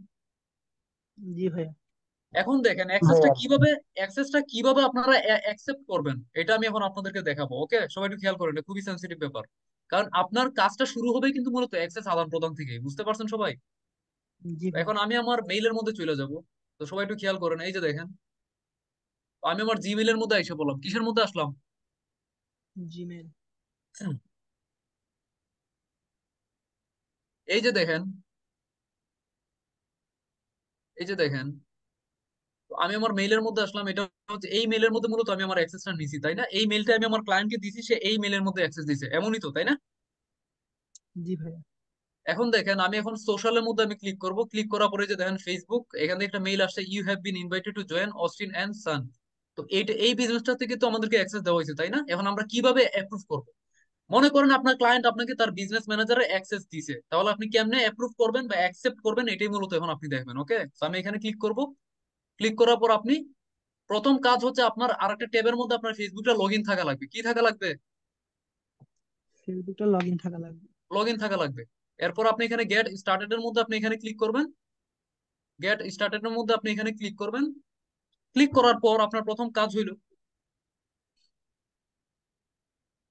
জি ভাইয়া। এখন দেখেন অ্যাক্সেসটা কিভাবে আপনারা অ্যাকসেপ্ট করবেন, এটা আমি এখন আপনাদেরকে দেখাবো, ওকে। সবাই একটু খেয়াল করেন, এটা খুবই সেন্সিটিভ ব্যাপার। কারণ আপনার কাজটা শুরু হবে কিন্তু মূলত অ্যাক্সেস আদান প্রদান থেকে, বুঝতে পারছেন সবাই? জি ভাইয়া। এখন আমি আমার মেইলের মধ্যে চলে যাব। তো সবাই একটু খেয়াল করেন, এই যে দেখেন আমি আমার জিমেইলের মধ্যে এসে বললাম। কিসের মধ্যে আসলাম? জিমেল। এই যে দেখেন, এই যে দেখেন আমি আমার মেইলের মধ্যে আসলাম। এটা হচ্ছে এই মেইলের মধ্যে মূলত আমি আমার অ্যাক্সেসটা নিছি, তাই না? এই মেইলটা আমি আমার ক্লায়েন্টকে দিছি, সে এই মেইলের মধ্যে অ্যাক্সেস দিছে, এমনই তো, তাই না? জি ভাইয়া। এখন দেখেন আমি এখন সোশ্যালের মধ্যে আমি ক্লিক করব। ক্লিক করার পরে যে দেখেন ফেসবুক, এখান থেকে একটা মেইল আসছে, you have been invited to join Austin and Son. তো এই বিজনেসটা থেকে তো আমাদেরকে অ্যাক্সেস দেওয়া হয়েছে, তাই না? এখন আমরা কিভাবে অ্যাপ্রুভ করব? মনে করেন আপনার ক্লায়েন্ট আপনাকে তার বিজনেস ম্যানেজারের অ্যাক্সেস দিছে, তাহলে আপনি কেমনে অ্যাপ্রুভ করবেন বা অ্যাকসেপ্ট করবেন, এটাই মূলত এখন আপনি দেখবেন, ওকে। তো আমি এখানে ক্লিক করব। ক্লিক করার পর আপনি প্রথম কাজ হচ্ছে আপনার আরেকটা ট্যাবের মধ্যে আপনার ফেসবুকটা লগ ইন থাকা লাগবে। কি থাকা লাগবে? ফেসবুকটা লগ ইন থাকা লাগবে। লগ ইন থাকা লাগবে। এরপর আপনি এখানে গেট স্টার্টেড এর মধ্যে আপনি এখানে ক্লিক করবেন। গেট স্টার্টেড এর মধ্যে আপনি এখানে ক্লিক করবেন। ক্লিক করার পর আপনার প্রথম কাজ হইল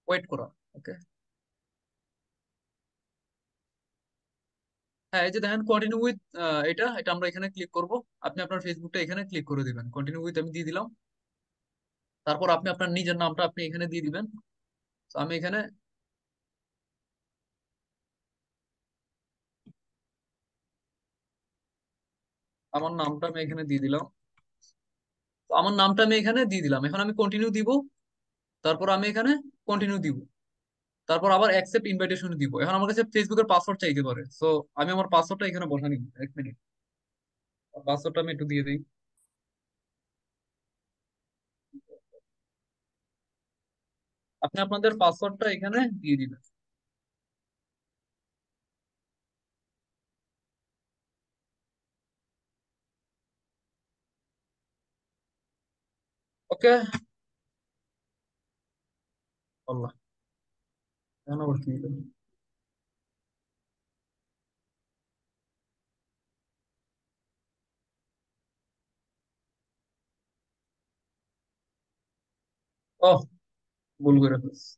ওয়েট করা, ওকে। হ্যাঁ, এই যে দেখেন কন্টিনিউ উইথ, এটা এটা আমরা এখানে ক্লিক করব। আপনি আপনার ফেসবুকটা এখানে ক্লিক করে দিবেন, কন্টিনিউ উইথ আমি দিয়ে দিলাম। তারপর আপনি আপনার নিজের নামটা আপনি এখানে দিয়ে দিবেন। তো আমি এখানে আমার নামটা আমি এখানে দিয়ে দিলাম। তো আমার নামটা আমি এখানে দিয়ে দিলাম, এখন আমি কন্টিনিউ দিব, তারপর আমি এখানে কন্টিনিউ দিব, তারপর আবার অ্যাকসেপ্ট ইনভাইটেশন দিব। এখন আমার কাছে ফেসবুকের পাসওয়ার্ড চাইতে পারে, সো আমি আমার পাসওয়ার্ডটা এখানে বসা নিব। 1 মিনিট, পাসওয়ার্ডটা আমি একটু দিয়ে দিই। আপনি আপনাদের পাসওয়ার্ডটা এখানে দিয়ে দিবেন। ওকে, আল্লাহ, এখন আবার কি দিবেন? ওহ, ভুল করে ফেলছি।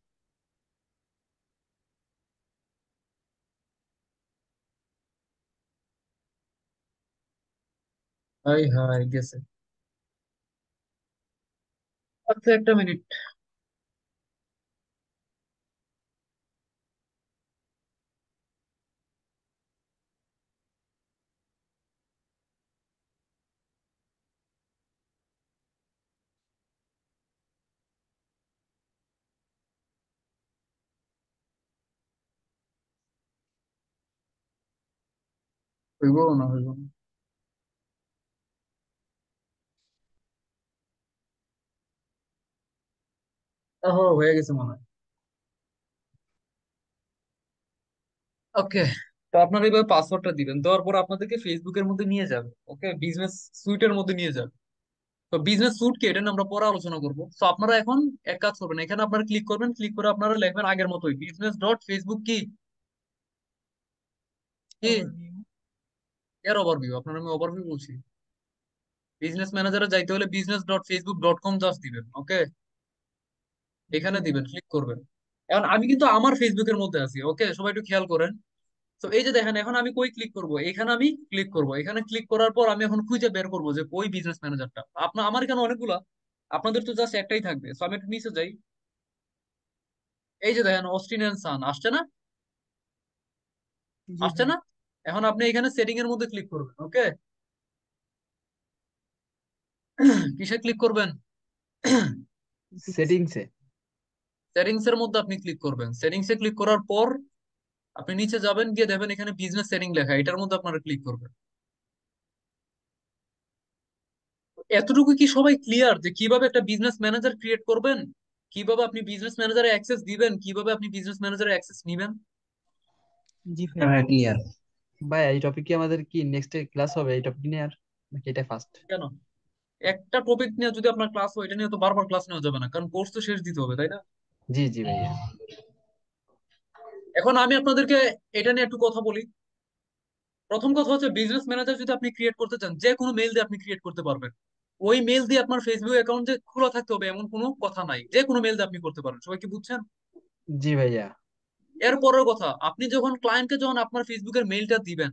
হাই হাই গেছে। আচ্ছা, 1 মিনিট। হইব না হইব না? ওহো, হয়ে গেছে মনে হয়। ওকে, তো আপনারা এইভাবে পাসওয়ার্ডটা দিবেন, দেওয়ার পর আপনাদেরকে ফেসবুকের মধ্যে নিয়ে যাবে। ওকে, বিজনেস সুইটের মধ্যে নিয়ে যাবে। তো বিজনেস স্যুট কি, এটা নিয়ে আমরা পরে আলোচনা করবো। তো আপনারা এখন এক কাজ করবেন, এখানে আপনারা ক্লিক করবেন, ক্লিক করে আপনারা লিখবেন আগের মতোই বিজনেস ডট ফেসবুক কি কি ওভারভিউ। এর ওভারভিউ। আপনারা, আমি ওভারভিউ বলছি। বিজনেস ম্যানেজারে যাইতে হলে business.facebook.com জাস্ট দিবেন। ওকে, জি এখানে ভাই। দিবেন, ক্লিক করবেন। এখন আমি কিন্তু আমার ফেসবুকের মধ্যে আছি। ওকে, সবাই একটু খেয়াল করেন। তো এই যে দেখেন, এখন আমি কই ক্লিক করব, এখানে আমি ক্লিক করব। এখানে ক্লিক করার পর আমি এখন খুঁজে বের করব যে কই বিজনেস ম্যানেজারটা। আপনার, আমার এখানে অনেকগুলা, আপনাদের তো জাস্ট একটাই থাকবে। তো আমি একটু নিচে যাই। এই যে দেখেন, অস্টিন এন্ড সান আসছে না? জি আসছে ভাই। না? এখন আপনি এখানে সেটিং এর মধ্যে ক্লিক করবেন। ওকে, কিসে ক্লিক করবেন? সেটিংসে। সেটিংস এর মধ্যে আপনি ক্লিক করবেন। সেটিংস এ ক্লিক করার পর আপনি নিচে যাবেন, গিয়ে দেখবেন এখানে বিজনেস সেটিং লেখা, এটার মধ্যে আপনারা ক্লিক করবেন। এতটুকু কি সবাই ক্লিয়ার যে কিভাবে একটা বিজনেস ম্যানেজার ক্রিয়েট করবেন, কিভাবে আপনি বিজনেস ম্যানেজারে অ্যাক্সেস দিবেন, কিভাবে আপনি বিজনেস ম্যানেজারে অ্যাক্সেস নিবেন? জি ভাই। হ্যাঁ ক্লিয়ার। ভাই এই টপিক কি আমাদের কি নেক্সট ক্লাস হবে এই টপিক নিয়ে আর, নাকি এটা ফার্স্ট? কেন, একটা টপিক নিয়ে যদি আপনার ক্লাস হয়, এটা নিয়ে তো বারবার ক্লাস নেওয়া যাবে না, কারণ কোর্স তো শেষ দিতে হবে, তাই না? জি জি ভাইয়া। এখন আমি আপনাদেরকে এটা নিয়ে একটু কথা বলি। প্রথম কথা হচ্ছে, বিজনেস ম্যানেজার যদি আপনি ক্রিয়েট করতে চান, যে কোনো মেল দিয়ে আপনি ক্রিয়েট করতে পারবেন। ওই মেল দিয়ে আপনার ফেসবুক অ্যাকাউন্ট যে খোলা থাকতে হবে এমন কোনো কথা নাই, যে কোনো মেল দিয়ে আপনি করতে পারেন। সবাই কি বুঝছেন? জি ভাইয়া। এরপরের কথা, আপনি যখন ক্লায়েন্টকে যখন আপনার ফেসবুকের মেইলটা দিবেন,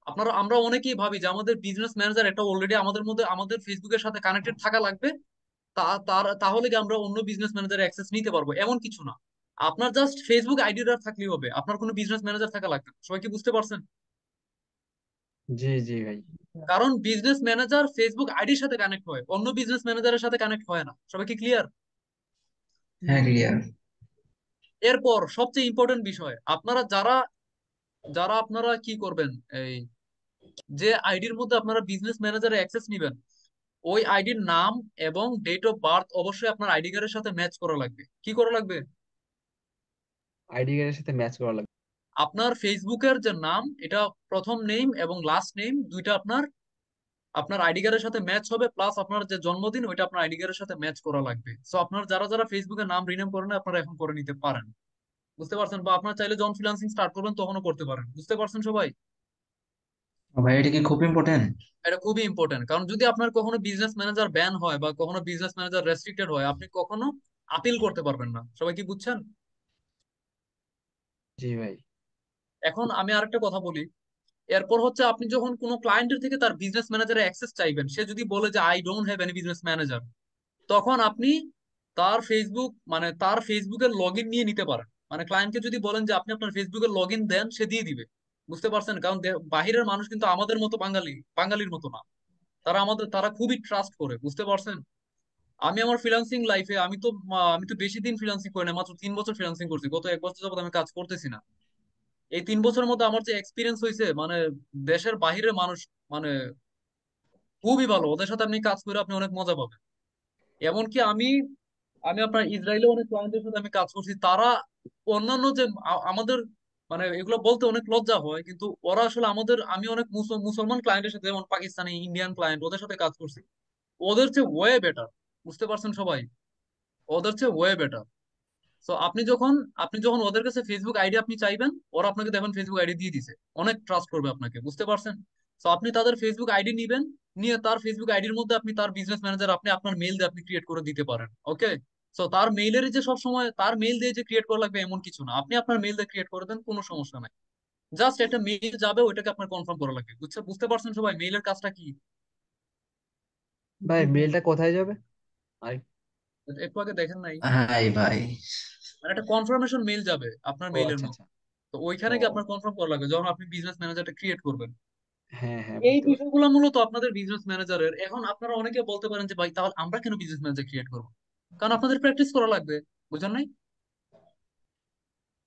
আপনারা, আমরা অনেকেই ভাবি যে আমাদের বিজনেস ম্যানেজার এটা অলরেডি আমাদের মধ্যে, আমাদের ফেসবুকের সাথে কানেক্টেড থাকা লাগবে, তাহলে কি আমরা অন্য বিজনেস ম্যানেজারের অ্যাক্সেস নিতে পারবো, এমন কিছু না। আপনার জাস্ট ফেসবুক আইডিটা থাকলেই হবে, আপনার কোনো বিজনেস ম্যানেজার থাকা লাগবে না। সবাই কি বুঝতে পারছেন? জি জি ভাই। কারণ বিজনেস ম্যানেজার ফেসবুক আইডির সাথে কানেক্ট হয়, অন্য বিজনেস ম্যানেজারের সাথে কানেক্ট হয় না। সবাই কি ক্লিয়ার? হ্যাঁ জি ক্লিয়ার। এরপর সবচেয়ে ইম্পর্টেন্ট বিষয়, আপনারা যারা যারা আপনারা কি করবেন, এই যে আইডির মধ্যে আপনারা বিজনেস ম্যানেজারের অ্যাক্সেস নিবেন, ওই আইডির নাম এবং ডেট অফ বার্থ অবশ্যই আপনার আইডি কার্ডের সাথে ম্যাচ করা লাগবে। কি করা লাগবে? আইডি কার্ডের সাথে ম্যাচ করা লাগবে। আপনার ফেসবুকের যে নাম, এটা প্রথম নেম এবং লাস্ট নেম দুইটা আপনার আপনার আইডি কার্ডের সাথে ম্যাচ হবে, প্লাস আপনার যে জন্মদিন ওইটা আপনার আইডি কার্ডের সাথে ম্যাচ করা লাগবে। সো আপনার যারা যারা ফেসবুকে নাম রিনেম করেন না, আপনারা এখন করে নিতে পারেন। বুঝতে পারছেন? বা আপনার চাইলে যখন ফ্রিল্যান্সিং স্টার্ট করবেন তখনও করতে পারেন। বুঝতে পারছেন সবাই? ভাই এটা কি খুব ইম্পর্টেন্ট? এটা খুবই ইম্পর্টেন্ট, কারণ যদি আপনার কখনো বিজনেস ম্যানেজার ব্যান হয় বা কখনো বিজনেস ম্যানেজার রেস্ট্রিক্টেড হয়, আপনি কখনো আপিল করতে পারবেন না। সবাই কি বুঝছেন? জি ভাই। এখন আমি আরেকটা কথা বলি। এরপর হচ্ছে, আপনি যখন কোনো ক্লায়েন্টের থেকে তার বিজনেস ম্যানেজারের অ্যাক্সেস চাইবেন, সে যদি বলে যে I don't have any business manager, তখন আপনি তার ফেসবুক, মানে তার ফেসবুকের লগ ইন নিয়ে নিতে পারেন। মানে ক্লায়েন্টকে যদি বলেন যে আপনি আপনার ফেসবুকের লগ ইন দেন, সে দিয়ে দিবে। বুঝতে পারছেন? কারণ বাহিরের মানুষ কিন্তু আমাদের মতো বাঙালির মতো না। তারা খুবই ট্রাস্ট করে, বুঝতে পারছেন? আমি আমার ফ্রিল্যান্সিং লাইফে আমি তো বেশি দিন ফ্রিল্যান্সিং করি না, মাত্র 3 বছর ফ্রিল্যান্সিং করছি, গত 1 বছর যাবত আমি কাজ করতেছি না। এই 3 বছরের মধ্যে আমার যে এক্সপিরিয়েন্স হয়েছে, মানে দেশের বাহিরের মানুষ, মানে খুবই ভালো, ওদের সাথে আপনি কাজ করে আপনি অনেক মজা পাবেন। এমনকি আমি আমি আপনার ইসরায়েলে অনেক ক্লায়েন্টের সাথে আমি কাজ করছি, তারা অন্যান্য যে আমাদের, মানে এগুলো বলতে অনেক লজ্জা হয়, কিন্তু ওরা আসলে আমি অনেক মুসলমান ক্লায়েন্টের সাথে, যেমন পাকিস্তানি, ইন্ডিয়ান ক্লায়েন্ট, ওদের সাথে কাজ করছি, ওদের চেয়ে ওয়ে বেটার, বুঝতে পারছেন সবাই, ওদের চেয়ে ওয়ে বেটার। তো আপনি যখন ওদের কাছে ফেসবুক আইডি আপনি চাইবেন, ওরা আপনাকে দেখবেন ফেসবুক আইডি দিয়ে দিছে, অনেক ট্রাস্ট করবে আপনাকে, বুঝতে পারছেন? তো আপনি তাদের ফেসবুক আইডি নিবেন, নিয়ে তার ফেসবুক আইডির মধ্যে আপনি তার বিজনেস ম্যানেজার আপনি আপনার মেইল দিয়ে আপনি ক্রিয়েট করে দিতে পারেন, ওকে? তো তার মেইলের যে সব সময় তার মেইল দিয়ে যে ক্রিয়েট করা লাগবে এমন কিছু না, আপনি আপনার মেইল দিয়ে ক্রিয়েট করে দেন, কোনো সমস্যা নাই। জাস্ট একটা মেইল যাবে, ওইটাকে আপনার কনফার্ম করা লাগবে, বুঝতে পারছেন সবাই মেইলের কাজটা কি? ভাই জি ভাইয়া। মেলটা কোথায় যাবে? আর একটু আগে দেখেন নাই? হাই ভাই। মানে একটা কনফার্মেশন মেইল যাবে আপনার ও মেইলের আচ্ছা মধ্যে, আচ্ছা। তো ও ওইখানে কি আপনার কনফার্ম করা লাগবে যখন আপনি বিজনেস ম্যানেজারটা ক্রিয়েট করবেন। হ্যাঁ হ্যাঁ, এই বুঝতে পারছি। বিষয়গুলো মূলত আপনাদের বিজনেস ম্যানেজারের। এখন আপনারা অনেকে বলতে পারেন যে ভাই তাহলে আমরা কেন বিজনেস ম্যানেজার ক্রিয়েট করবো? কারণ আপনাদের প্র্যাকটিস করা লাগবে, বুঝেন নাই?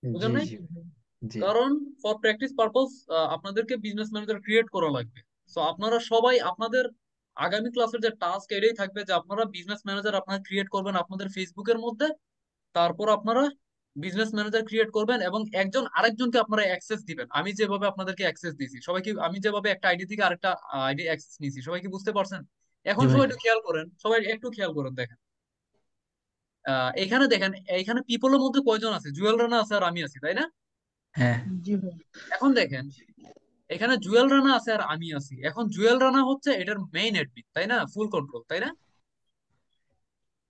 বুঝেন জি নাই? জি জি। কারণ ফর প্র্যাকটিস পারপজ আপনাদেরকে বিজনেস ম্যানেজার ক্রিয়েট করা লাগবে। তো আপনারা সবাই আপনাদের আগামী ক্লাসের যে টাস্ক এটাই থাকবে যে আপনারা বিজনেস ম্যানেজার আপনারা ক্রিয়েট করবেন আপনাদের ফেসবুকের মধ্যে, তারপর আপনারা বিজনেস ম্যানেজার ক্রিয়েট করবেন এবং একজন আরেকজনকে আপনারা অ্যাক্সেস দিবেন। আমি যেভাবে আপনাদেরকে অ্যাক্সেস দিয়েছি সবাইকে, আমি যেভাবে একটা আইডি থেকে আরেকটা আইডি অ্যাক্সেস নিয়েছি, সবাই কি বুঝতে পারছেন? জি এখন ভাই। সবাই একটু খেয়াল করেন, সবাই একটু খেয়াল করেন, দেখেন এখানে দেখেন, এখানে পিপলের মধ্যে কয়জন আছে? জুয়েল রানা আছে আর আমি আছি, তাই না? হ্যাঁ। জি ভাইয়া। এখন দেখেন, এখানে জুয়েল রানা আছে আর আমি আছি। এখন জুয়েল রানা হচ্ছে এটার মেইন অ্যাডমিন, তাই না? ফুল কন্ট্রোল, তাই না?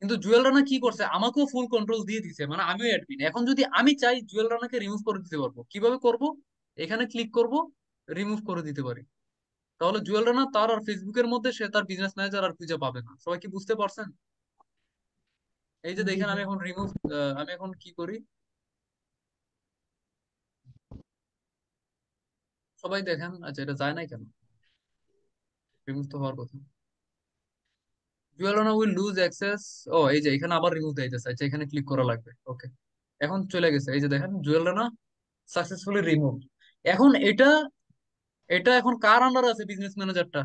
কিন্তু জুয়েল রানা কি করছে, আমাকেও ফুল কন্ট্রোল দিয়ে দিছে, মানে আমিও অ্যাডমিন। এখন যদি আমি চাই জুয়েল রানাকে রিমুভ করে দিতে পারবো, কিভাবে করব? এখানে ক্লিক করব, রিমুভ করে দিতে পারি। তাহলে জুয়েল রানা তার আর ফেসবুকের মধ্যে সে তার বিজনেস ম্যানেজার আর খুঁজে পাবে না। সবাই কি বুঝতে পারছেন? এই যে জি দেখেন, ভাইয়া। আমি এখন কি করি, সবাই দেখেন। আচ্ছা, এটা যায় নাই কেন? রিমুভ তো হওয়ার কথা। Jewel Rana will lose access. ও, এই যে এখানে আবার রিমুভ দিতেছে। আচ্ছা, এখানে ক্লিক করা লাগবে, ওকে। এখন চলে গেছে, এই যে দেখেন জুয়েল রানা সাকসেসফুলি রিমুভ। এখন এটা এটা এখন কার আন্ডারে আছে বিজনেস ম্যানেজারটা?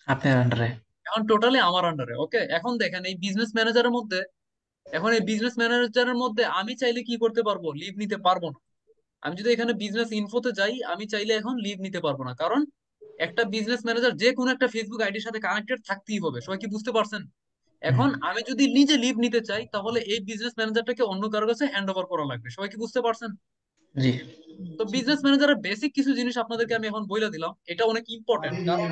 আপনার আন্ডারে। এখন টোটালি আমার আন্ডারে, ওকে। এখন দেখেন এই বিজনেস ম্যানেজারের মধ্যে, এখন এই বিজনেস ম্যানেজারের মধ্যে আমি চাইলে কি করতে পারবো? লিভ নিতে পারবো না। আমি যদি এখানে বিজনেস ইনফোতে যাই, আমি চাইলে এখন লিভ নিতে পারবো না, কারণ একটা বিজনেস ম্যানেজার যে কোনো একটা ফেসবুক আইডির সাথে কানেক্টেড থাকতেই হবে। সবাই কি বুঝতে পারছেন? হুম। এখন আমি যদি নিজে লিভ নিতে চাই, তাহলে এই বিজনেস ম্যানেজারটাকে অন্য কারো কাছে হ্যান্ড ওভার করা লাগবে। সবাই কি বুঝতে পারছেন? জি। তো জি বিজনেস ভাইয়া। ম্যানেজারের বেসিক কিছু জিনিস আপনাদেরকে আমি এখন বলে দিলাম, এটা অনেক ইম্পর্টেন্ট। কারণ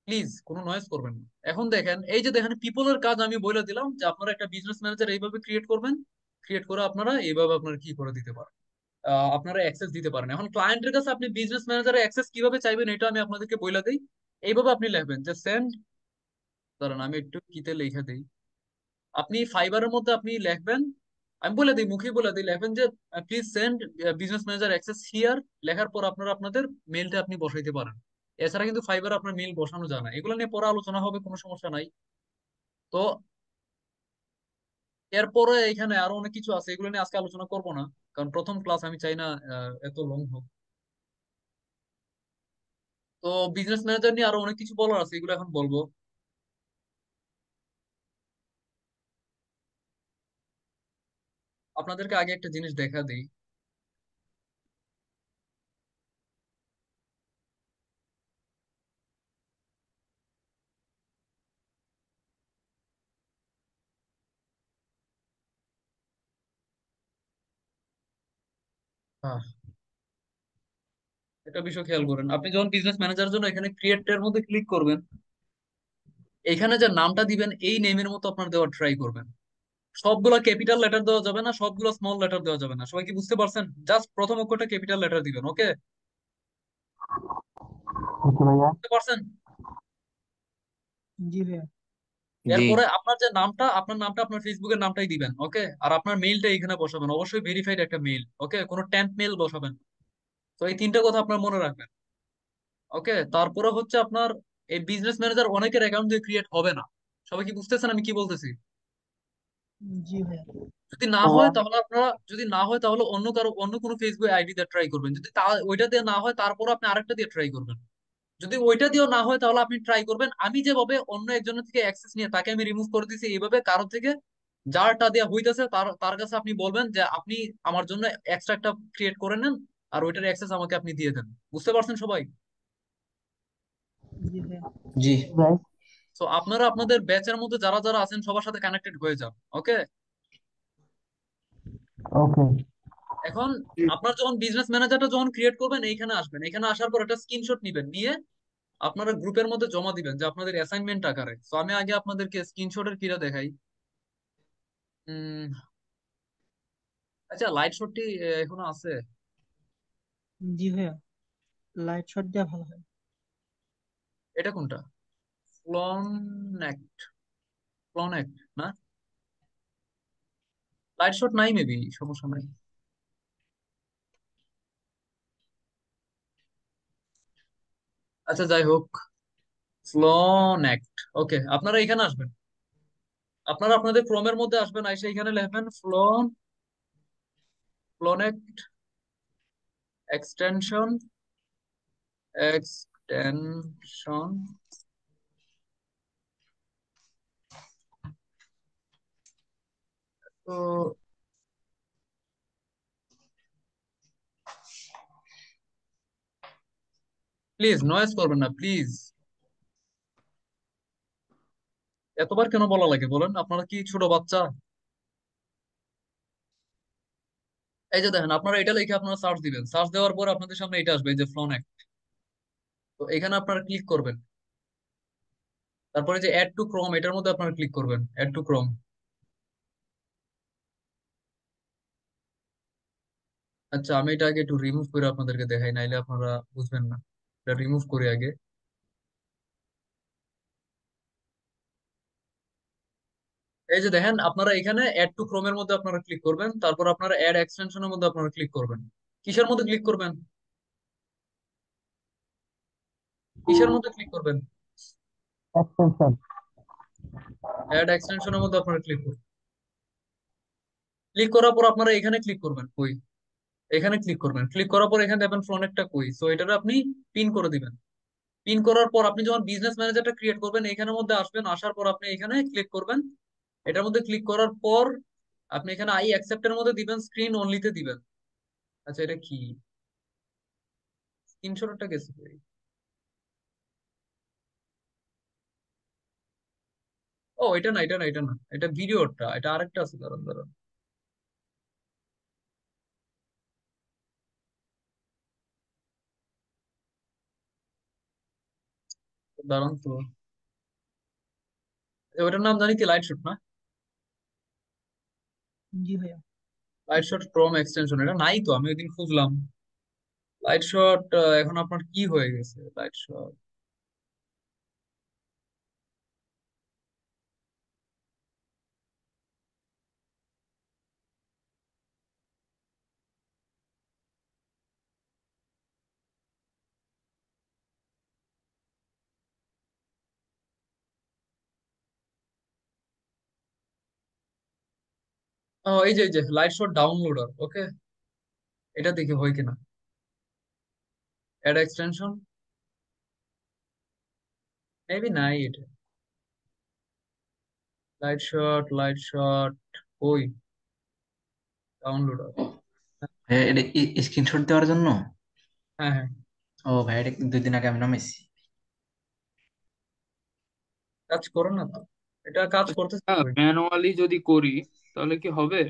প্লিজ কোনো নয়েজ করবেন না। এখন দেখেন, এই যে দেখেন পিপলের কাজ আমি বলে দিলাম যে আপনারা একটা বিজনেস ম্যানেজার এইভাবে ক্রিয়েট করবেন, ক্রিয়েট করে আপনারা এইভাবে আপনারা কি করে দিতে পারেন, আপনারা অ্যাক্সেস দিতে পারেন। এখন ক্লায়েন্টের কাছে আপনি বিজনেস ম্যানেজারের অ্যাক্সেস কিভাবে চাইবেন এটা আমি আপনাদেরকে বলে দিই। এইভাবে আপনি লিখবেন যে সেন্ড, দাঁড়ান আমি একটু কিতে লিখে দিই। আপনি ফাইবারের মধ্যে আপনি লিখবেন, আমি বলে দিই, মুখে বলে দিই, লিখবেন যে please send business manager access here. লেখার পর আপনারা আপনাদের মেলটা আপনি বসাইতে পারেন। এছাড়া কিন্তু ফাইবারে আপনার মেল বসানো যায় না। এগুলো নিয়ে পরে আলোচনা হবে, কোনো সমস্যা নাই। তো এরপরে এখানে আরো অনেক কিছু আছে, এগুলো নিয়ে আজকে আলোচনা করব না, কারণ প্রথম ক্লাস, আমি চাই না এত লং হোক। তো বিজনেস ম্যানেজার নিয়ে আরো অনেক কিছু বলার আছে, এগুলো এখন বলবো। আপনাদেরকে আগে একটা জিনিস দেখা দিই। হ্যাঁ, একটা বিষয় খেয়াল করেন, আপনি যখন বিজনেস ম্যানেজারের জন্য এখানে ক্রিয়েট এর মধ্যে ক্লিক করবেন, এখানে যে নামটা দিবেন এই নেমের মতো আপনার দেওয়ার ট্রাই করবেন। সবগুলা ক্যাপিটাল লেটার দেওয়া যাবে না, সবগুলো স্মল লেটার দেওয়া যাবে না। সবাই কি বুঝতে পারছেন? জাস্ট প্রথম অক্ষরটা ক্যাপিটাল লেটার দিবেন, ওকে? ওকে ভাইয়া। বুঝতে পারছেন? জি ভাইয়া। জি। এরপরে আপনার নামটা আপনার ফেসবুকের নামটাই দিবেন, ওকে? আর আপনার মেইলটা এখানে বসাবেন, অবশ্যই ভেরিফাইড একটা মেইল, ওকে? কোনো ট্যাম্প মেইল বসাবেন না। তো এই তিনটা কথা আপনার মনে রাখবেন। ওকে, তারপরে হচ্ছে আপনার এই বিজনেস ম্যানেজার অনেকের অ্যাকাউন্ট দিয়ে ক্রিয়েট হবে না। সবাই কি বুঝতেছেন আমি কি বলতেছি? জি ভাইয়া। যদি না হয় তাহলে আপনারা, যদি না হয় তাহলে অন্য কোনো ফেসবুক আইডি দিয়ে ট্রাই করবেন। যদি ওইটা দিয়ে না হয় তারপর আপনি আরেকটা দিয়ে ট্রাই করবেন। যদি ওইটা দিয়েও না হয় তাহলে আপনি ট্রাই করবেন আমি যেভাবে অন্য একজনের থেকে অ্যাক্সেস নিয়ে তাকে আমি রিমুভ করে দিয়েছি, এইভাবে কারো থেকে যারটা দেওয়া হইতেছে তার তার কাছে আপনি বলবেন যে আপনি আমার জন্য এক্সট্রা একটা ক্রিয়েট করে নেন, আর ওইটার অ্যাক্সেস আমাকে আপনি দিয়ে দেন। বুঝতে পারছেন সবাই? জি ভাইয়া। জি। তো আপনারা আপনাদের ব্যাচের মধ্যে যারা যারা আছেন সবার সাথে কানেক্টেড হয়ে যান। ওকে, ওকে। এখন আপনার যখন বিজনেস ম্যানেজারটা যখন ক্রিয়েট করবেন এইখানে আসবেন, এখানে আসার পর একটা স্ক্রিনশট নিবেন, নিয়ে আপনারা গ্রুপের মধ্যে জমা দিবেন যে আপনাদের অ্যাসাইনমেন্ট আকারে। তো আমি আগে আপনাদেরকে স্ক্রিনশটের কিরা দেখাই। উম আচ্ছা, লাইট শটটি এখনো আছে? জি ভাইয়া, লাইট শট দেওয়া ভালো হয়। এটা কোনটা? ফ্লনেক্ট, ফ্লনেক্ট না? লাইট শট নাই, মেবি সমস্যা নাই। আচ্ছা যাই হোক, ফ্লনেক্ট। ওকে, আপনারা এখানে আসবেন, আপনারা আপনাদের ক্রোমের মধ্যে আসবেন, আইসা এখানে লিখবেন ফ্লনেক্ট এক্সটেনশন, এক্সটেনশন। তো প্লিজ নয়েজ করবেন না প্লিজ। এতবার কেন বলা লাগে বলেন? আপনারা কি ছোট বাচ্চা? এই যে দেখেন, আপনারা এটা লিখে আপনারা সার্চ দিবেন, সার্চ দেওয়ার পর আপনাদের সামনে এটা আসবে, এই যে ফ্লনেক্ট। তো এখানে আপনারা ক্লিক করবেন, তারপরে যে অ্যাড টু ক্রোম, এটার মধ্যে আপনারা ক্লিক করবেন, অ্যাড টু ক্রোম। আচ্ছা, আমি এটা আগে একটু রিমুভ করে আপনাদেরকে দেখাই, নাইলে আপনারা বুঝবেন না। এটা রিমুভ করে আগে। এই যে দেখেন, আপনারা এখানে অ্যাড টু ক্রোমের মধ্যে আপনারা ক্লিক করবেন, তারপর আপনারা অ্যাড এক্সটেনশনের মধ্যে আপনারা ক্লিক করবেন। কিসের মধ্যে ক্লিক করবেন? কিসের মধ্যে ক্লিক করবেন? এক্সটেনশন। অ্যাড এক্সটেনশনের মধ্যে আপনারা ক্লিক করবেন। ক্লিক করার পর আপনারা এখানে ক্লিক করবেন, কই, এখানে ক্লিক করবেন। ক্লিক করার পর এখানে দেখবেন ফ্লনেকটা কই, সো এটারে আপনি পিন করে দিবেন। পিন করার পর আপনি যখন বিজনেস ম্যানেজারটা ক্রিয়েট করবেন এখানের মধ্যে আসবেন, আসার পর আপনি এখানে ক্লিক করবেন। এটার মধ্যে ক্লিক করার পর আপনি এখানে আই অ্যাকসেপ্টের মধ্যে দিবেন, স্ক্রিন অনলিতে দিবেন। আচ্ছা, এটা কি স্ক্রিনশটটা গেছে কই? ও এটা না, এটা না, এটা না, এটা ভিডিওটা, এটা আরেকটা আছে, দাঁড়ান দাঁড়ান। দাঁড়ান তো, ওটার নাম জানি কি, লাইট শুট না? জি ভাইয়া। লাইট শট ক্রোম এক্সটেনশন, এটা নাই তো, আমি ওইদিন খুঁজলাম। লাইট শট এখন আপনার কি হয়ে গেছে লাইট শট? ও এই যে লাইট শট ডাউনলোডার। ওকে, এটা দেখি হয় কিনা। অ্যাড এক্সটেনশন, মেবি নাই এটা। লাইট শট ওই ডাউনলোডার। ভাইয়া এটা স্ক্রিনশট দেওয়ার জন্য? হ্যাঁ হ্যাঁ, ও ভাই, এটা 2 দিন আগে আমি নামাইছি। কাজ করে না তো, এটা কাজ করতেছে তো। ম্যানুয়ালি যদি করি তাহলে কি হবে?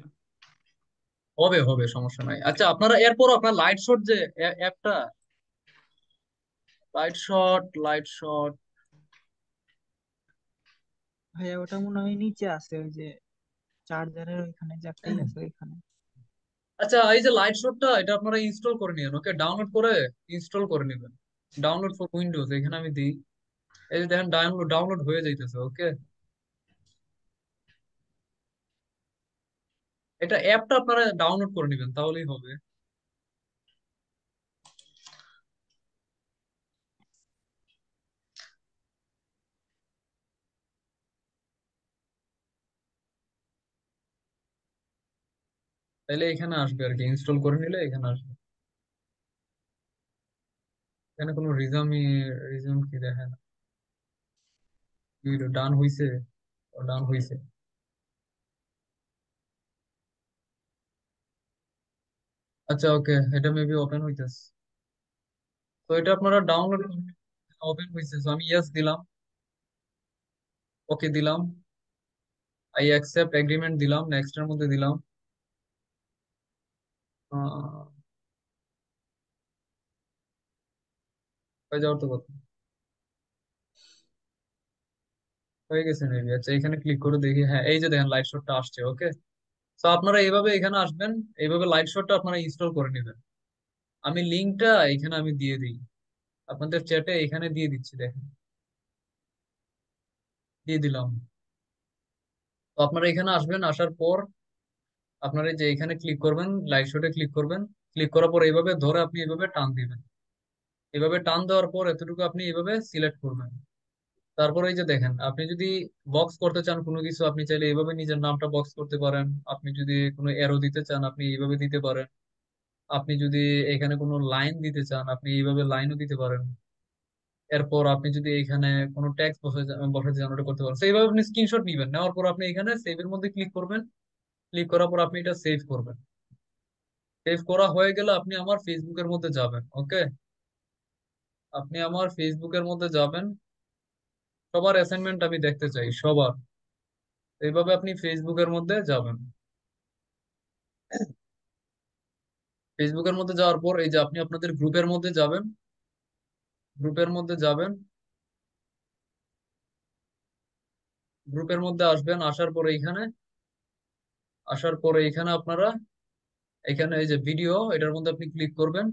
হবে হবে, সমস্যা নাই। আচ্ছা, আপনারা এরপর আপনার লাইট শট যে অ্যাপটা, লাইট শট। ভাইয়া ওটা মনে হয় নিচে আছে, ওই যে চার্জারের ওইখানে যে একটাই আছে ওইখানে। আচ্ছা, এই যে লাইট শটটা, এটা আপনারা ইনস্টল করে নিন। ওকে, ডাউনলোড করে ইনস্টল করে নেবেন। ডাউনলোড ফর উইন্ডোজ এখানে আমি দিই। এই যে দেখেন, ডাউনলোড ডাউনলোড হয়ে যাইতেছে। ওকে, এটা অ্যাপটা আপনারা ডাউনলোড করে নেবেন, তাহলেই হবে। তাহলে এখানে আসবে আর কি, ইনস্টল করে নিলে এখানে আসবে। এখানে কোনো রিজম কি দেখে না, ডান হইছে, ডান হইছে। আচ্ছা ওকে, এটা মেবি ওপেন হইতেছে। তো এটা আপনারা ডাউনলোড ওপেন হইছে, তো আমি ইয়েস দিলাম, ওকে দিলাম, আই অ্যাকসেপ্ট এগ্রিমেন্ট দিলাম, নেক্সট এর মধ্যে দিলাম। আহ, হয়ে যাওয়ার তো কথা, হয়ে গেছে মেবি। আচ্ছা এখানে ক্লিক করে দেখি, হ্যাঁ এই যে দেখেন লাইট শটটা আসছে। ওকে, তো আপনারা এইভাবে এখানে আসবেন, এইভাবে লাইট শটটা আপনারা ইনস্টল করে নেবেন। আমি লিঙ্কটা এখানে আমি দিয়ে দিই আপনাদের চ্যাটে, এখানে দিয়ে দিচ্ছি, দেখেন দিয়ে দিলাম। তো আপনারা এখানে আসবেন, আসার পর আপনারা এই যে এখানে ক্লিক করবেন, লাইট শটে ক্লিক করবেন। ক্লিক করার পর এইভাবে ধরে আপনি এইভাবে টান দিবেন। এভাবে টান দেওয়ার পর এতটুকু আপনি এইভাবে সিলেক্ট করবেন। তারপর এই যে দেখেন, আপনি যদি বক্স করতে চান কোনো কিছু, আপনি চাইলে এইভাবে নিজের নামটা বক্স করতে পারেন। আপনি যদি কোনো এরো দিতে চান আপনি এইভাবে দিতে পারেন। আপনি যদি এখানে কোনো লাইন দিতে চান আপনি এইভাবে লাইনও দিতে পারেন। এরপর আপনি যদি এখানে কোনো ট্যাক্স বসাতে চান ওটা করতে পারেন। তো এইভাবে আপনি স্ক্রিনশট নিবেন, নেওয়ার পর আপনি এখানে সেভ এর মধ্যে ক্লিক করবেন। ক্লিক করার পর আপনি এটা সেভ করবেন। সেভ করা হয়ে গেলে আপনি আমার ফেসবুকের মধ্যে যাবেন। ওকে, আপনি আমার ফেসবুকের মধ্যে যাবেন। সবার অ্যাসাইনমেন্ট আমি দেখতে চাই, সবার। এইভাবে আপনি ফেসবুকের মধ্যে যাবেন। ফেসবুকের মধ্যে যাওয়ার পর এই যে আপনি আপনাদের গ্রুপের মধ্যে যাবেন। গ্রুপের মধ্যে যাবেন, গ্রুপের মধ্যে আসবেন। আসার পরে এখানে আপনারা এখানে এই যে ভিডিও, এটার মধ্যে আপনি ক্লিক করবেন।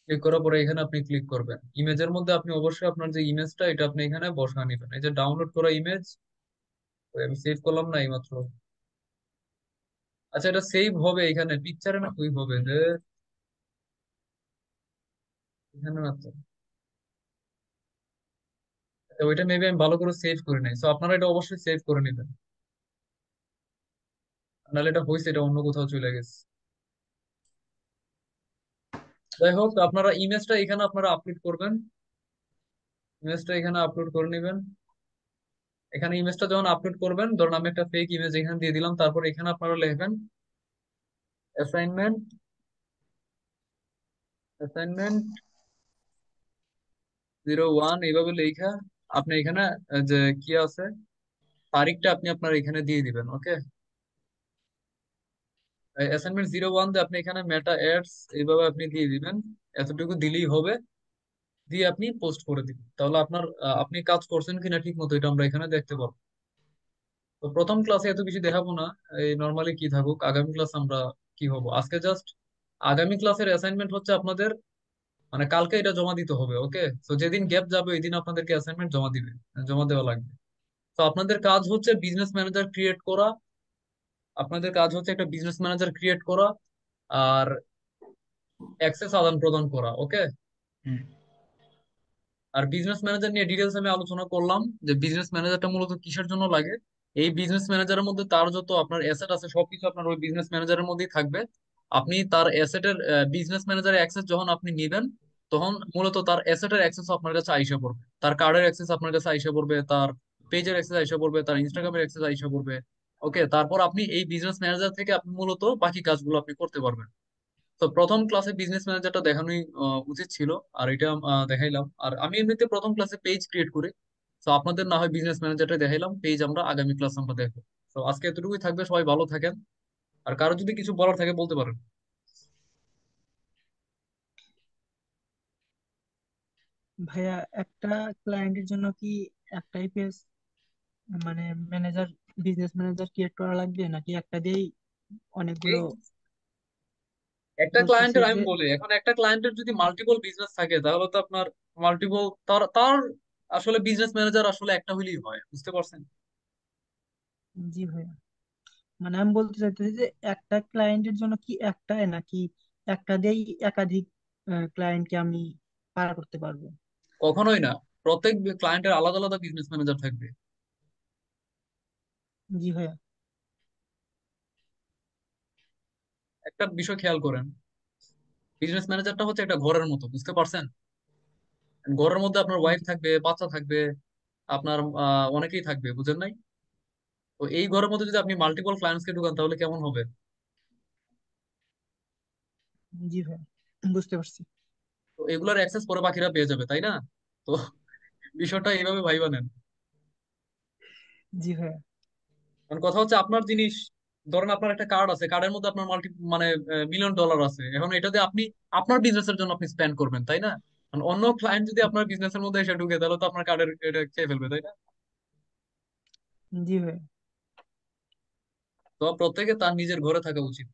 ক্লিক করার পরে এখানে আপনি ক্লিক করবেন। ইমেজের মধ্যে আপনি অবশ্যই আপনার যে ইমেজটা এটা আপনি এখানে বসিয়ে নেবেন। এই যে ডাউনলোড করা ইমেজ, আমি সেভ করলাম না এইমাত্র। আচ্ছা এটা সেভ হবে এখানে পিকচারে না কই হবে যে, এখানে না তো। তো ওইটা মেবি আমি ভালো করে সেভ করে নাই, তো আপনারা এটা অবশ্যই সেভ করে নেবেন, নাহলে এটা হয়েছে এটা অন্য কোথাও চলে গেছে। যাই হোক, আপনারা ইমেজটা এখানে আপনারা আপলোড করবেন। ইমেজটা এখানে আপলোড করে নেবেন। এখানে ইমেজটা যখন আপলোড করবেন, ধরুন আমি একটা ফেক ইমেজ এখানে দিয়ে দিলাম, তারপর এখানে আপনারা লিখবেন অ্যাসাইনমেন্ট, অ্যাসাইনমেন্ট 01 এইভাবে লেখা। আপনি এখানে যে কি আছে তারিখটা আপনি আপনার এখানে দিয়ে দিবেন। ওকে, অ্যাসাইনমেন্ট 01 দিয়ে আপনি এখানে মেটা এডস এইভাবে আপনি দিয়ে দিবেন। এতটুকু দিলেই হবে। দিয়ে আপনি পোস্ট করে দিবেন, তাহলে আপনার আপনি কাজ করছেন কিনা ঠিক মতো এটা আমরা এখানে দেখতে পাবো। তো প্রথম ক্লাসে এত কিছু দেখাবো না, এই নর্মালি কি থাকুক। আগামী ক্লাস আমরা কি হবো আজকে জাস্ট, আগামী ক্লাসের অ্যাসাইনমেন্ট হচ্ছে আপনাদের মানে কালকে এটা জমা দিতে হবে। ওকে, তো যেদিন গ্যাপ যাবে ওই দিন আপনাদেরকে অ্যাসাইনমেন্ট জমা দেওয়া লাগবে। তো আপনাদের কাজ হচ্ছে বিজনেস ম্যানেজার ক্রিয়েট করা। আপনাদের কাজ হচ্ছে একটা বিজনেস ম্যানেজার ক্রিয়েট করা আর অ্যাক্সেস আদান প্রদান করা। ওকে, হুম। আর বিজনেস ম্যানেজার নিয়ে ডিটেলস আমি আলোচনা করলাম যে বিজনেস ম্যানেজারটা মূলত কিসের জন্য লাগে। এই বিজনেস ম্যানেজারের মধ্যে তার যত আপনার অ্যাসেট আছে সবকিছু আপনার ওই বিজনেস ম্যানেজারের মধ্যেই থাকবে। আপনি তার অ্যাসেটের বিজনেস ম্যানেজারের অ্যাক্সেস যখন আপনি নেবেন, তখন মূলত তার অ্যাসেটের অ্যাক্সেস আপনার কাছে আইসা পড়বে, তার কার্ডের অ্যাক্সেস আপনার কাছে আইসা পড়বে, তার পেজের অ্যাক্সেস আইসা পড়বে, তার ইনস্টাগ্রামের অ্যাক্সেস আইসা পড়বে। ওকে, তারপর আপনি এই বিজনেস ম্যানেজার থেকে আপনি মূলত বাকি কাজগুলো আপনি করতে পারবেন। তো প্রথম ক্লাসে বিজনেস ম্যানেজারটা দেখানোই উচিত ছিল, আর এটা দেখাইলাম। আর আমি এমনিতে প্রথম ক্লাসে পেজ ক্রিয়েট করি, তো আপনাদের না হয় বিজনেস ম্যানেজারটা দেখাইলাম, পেজ আমরা আগামী ক্লাস আমরা দেখবো। তো আজকে এতটুকুই থাকবে, সবাই ভালো থাকেন। আর কারো যদি কিছু বলার থাকে বলতে পারেন। ভাইয়া, একটা ক্লায়েন্টের জন্য কি একটাই পেজ, মানে ম্যানেজার, বিজনেস ম্যানেজার ক্রিয়েট করা লাগবে, নাকি একটা দিয়েই অনেকগুলো? এই একটা বলতেছি ক্লায়েন্টের আমি যে, বলি, এখন একটা ক্লায়েন্টের যদি মাল্টিপল বিজনেস থাকে তাহলে তো আপনার মাল্টিপল তার তার আসলে বিজনেস ম্যানেজার আসলে একটা হইলেই হয়, বুঝতে পারছেন? জি ভাইয়া, মানে আমি বলতে চাইতেছি যে একটা ক্লায়েন্টের জন্য কি একটাই, নাকি একটা দিয়েই একাধিক ক্লায়েন্টকে আমি পার করতে পারবো? কখনোই না, প্রত্যেক ক্লায়েন্টের আলাদা আলাদা বিজনেস ম্যানেজার থাকবে। জি ভাইয়া। একটা বিষয় খেয়াল করেন, বিজনেস ম্যানেজারটা হচ্ছে একটা ঘরের মতো, বুঝতে পারছেন? ঘরের মধ্যে আপনার ওয়াইফ থাকবে, বাচ্চা থাকবে, আপনার অনেকেই থাকবে, বুঝেন নাই? তো এই ঘরের মধ্যে যদি আপনি মাল্টিপল ক্লায়েন্টস কে ঢুকান তাহলে কেমন হবে? জি ভাইয়া, বুঝতে পারছি। তো এগুলার অ্যাক্সেস পরে বাকিরা পেয়ে যাবে, তাই না? তো বিষয়টা এইভাবে ভাইবা নেন। জি ভাইয়া। কারণ কথা হচ্ছে আপনার জিনিস, ধরেন আপনার একটা কার্ড আছে, কার্ডের মধ্যে আপনার মানে $1,000,000 আছে, এখন এটা দিয়ে আপনি আপনার বিজনেসের জন্য আপনি স্পেন্ড করবেন, তাই না? কারণ অন্য ক্লায়েন্ট যদি আপনার বিজনেসের মধ্যে এসে ঢুকে তাহলে তো আপনার কার্ডের এটা খেয়ে ফেলবে, তাই না? জি ভাইয়া। তো প্রত্যেকে তার নিজের ঘরে থাকা উচিত।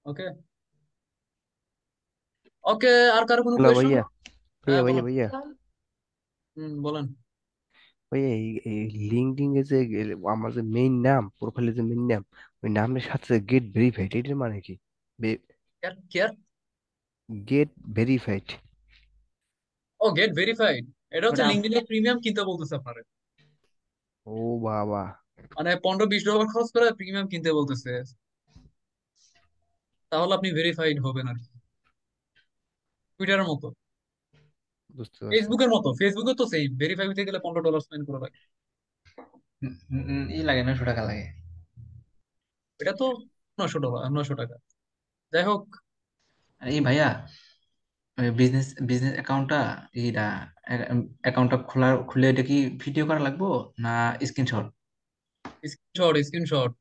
ওকে, ওকে, আর কারো কোনো হ্যালো কোয়েশন? ভাইয়া, হ্যাঁ, ভাইয়া বলুন। ভাইয়া বলেন। ভাইয়া, এই লিঙ্কডিন এ যে আমার যে মেইন নাম, প্রোফাইলে যে মেইন নাম, ওই নামের সাথে গেট ভেরিফাইড, এটার মানে কি? Care care get verified. ও, গেট ভেরিফাইড। এটা হচ্ছে ওটা লিঙ্কডইনের প্রিমিয়াম কিনতে বলতেছে আপনারে। ও বাবা, মানে $15-20 খরচ করে প্রিমিয়াম কিনতে বলতেছে, তাহলে আপনি ভেরিফাইড হবেন আর কি। টুইটারের মতো, বুঝতে পারছি। ফেসবুকের মতো, ফেসবুকে তো সেম, ভেরিফাই হতে গেলে $15 স্পেন্ড করা লাগে। ই লাগে 900 টাকা লাগে। এটা তো $900, $900। যাই হোক, আর এই ভাইয়া, বিজনেস বিজনেস অ্যাকাউন্টটা, এইটা অ্যাকাউন্টটা খুলে এটা কি ভিডিও করা লাগবো না স্ক্রিনশট? Screenshot, screenshot.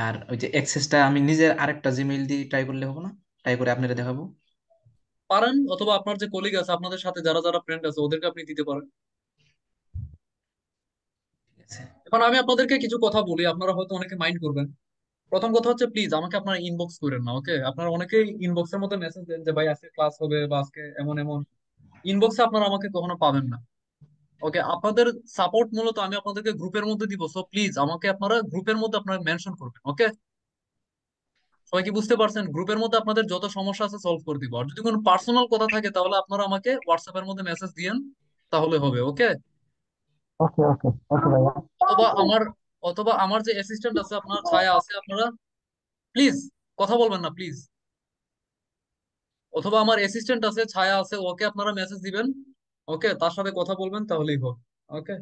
আর ওই যে অ্যাক্সেসটা আমি নিজের আরেকটা জিমেইল দিয়ে ট্রাই করলে হবে না? ট্রাই করে আপনারা দেখাবো। পারেন, অথবা আপনার যে কলিগ আছে, আপনাদের সাথে যারা যারা ফ্রেন্ড আছে ওদেরকে আপনি দিতে পারেন। ঠিক আছে। এখন আমি আপনাদেরকে কিছু কথা বলি, আপনারা হয়তো অনেকে মাইন্ড করবেন। প্রথম কথা হচ্ছে, প্লিজ আমাকে আপনারা ইনবক্স করেন না, ওকে? আপনারা অনেকেই ইনবক্সের মধ্যে মেসেজ দেন যে ভাই আজকে ক্লাস হবে বা আজকে এমন এমন। ইনবক্সে আপনারা আমাকে কখনো পাবেন না, ওকে? আপনাদের সাপোর্ট মূলত আমি আপনাদেরকে গ্রুপের মধ্যে দিব, সো প্লিজ আমাকে আপনারা গ্রুপের মধ্যে আপনারা মেনশন করবেন, ওকে? সবাই কি বুঝতে পারছেন? গ্রুপের মধ্যে আপনাদের যত সমস্যা আছে সলভ করে দিব। আর যদি কোনো পার্সোনাল কথা থাকে তাহলে আপনারা আমাকে হোয়াটসঅ্যাপের মধ্যে মেসেজ দিয়েন, তাহলে হবে, ওকে? ওকে ওকে ওকে ভাইয়া। অথবা আমার অথবা আমার যে অ্যাসিস্ট্যান্ট আছে, আপনার ছায়া আছে, আপনারা প্লিজ কথা বলবেন না, প্লিজ। অথবা আমার অ্যাসিস্ট্যান্ট আছে, ছায়া আছে, ওকে আপনারা মেসেজ দিবেন, ওকে? তার সাথে কথা বলবেন, তাহলেই হবে, ওকে?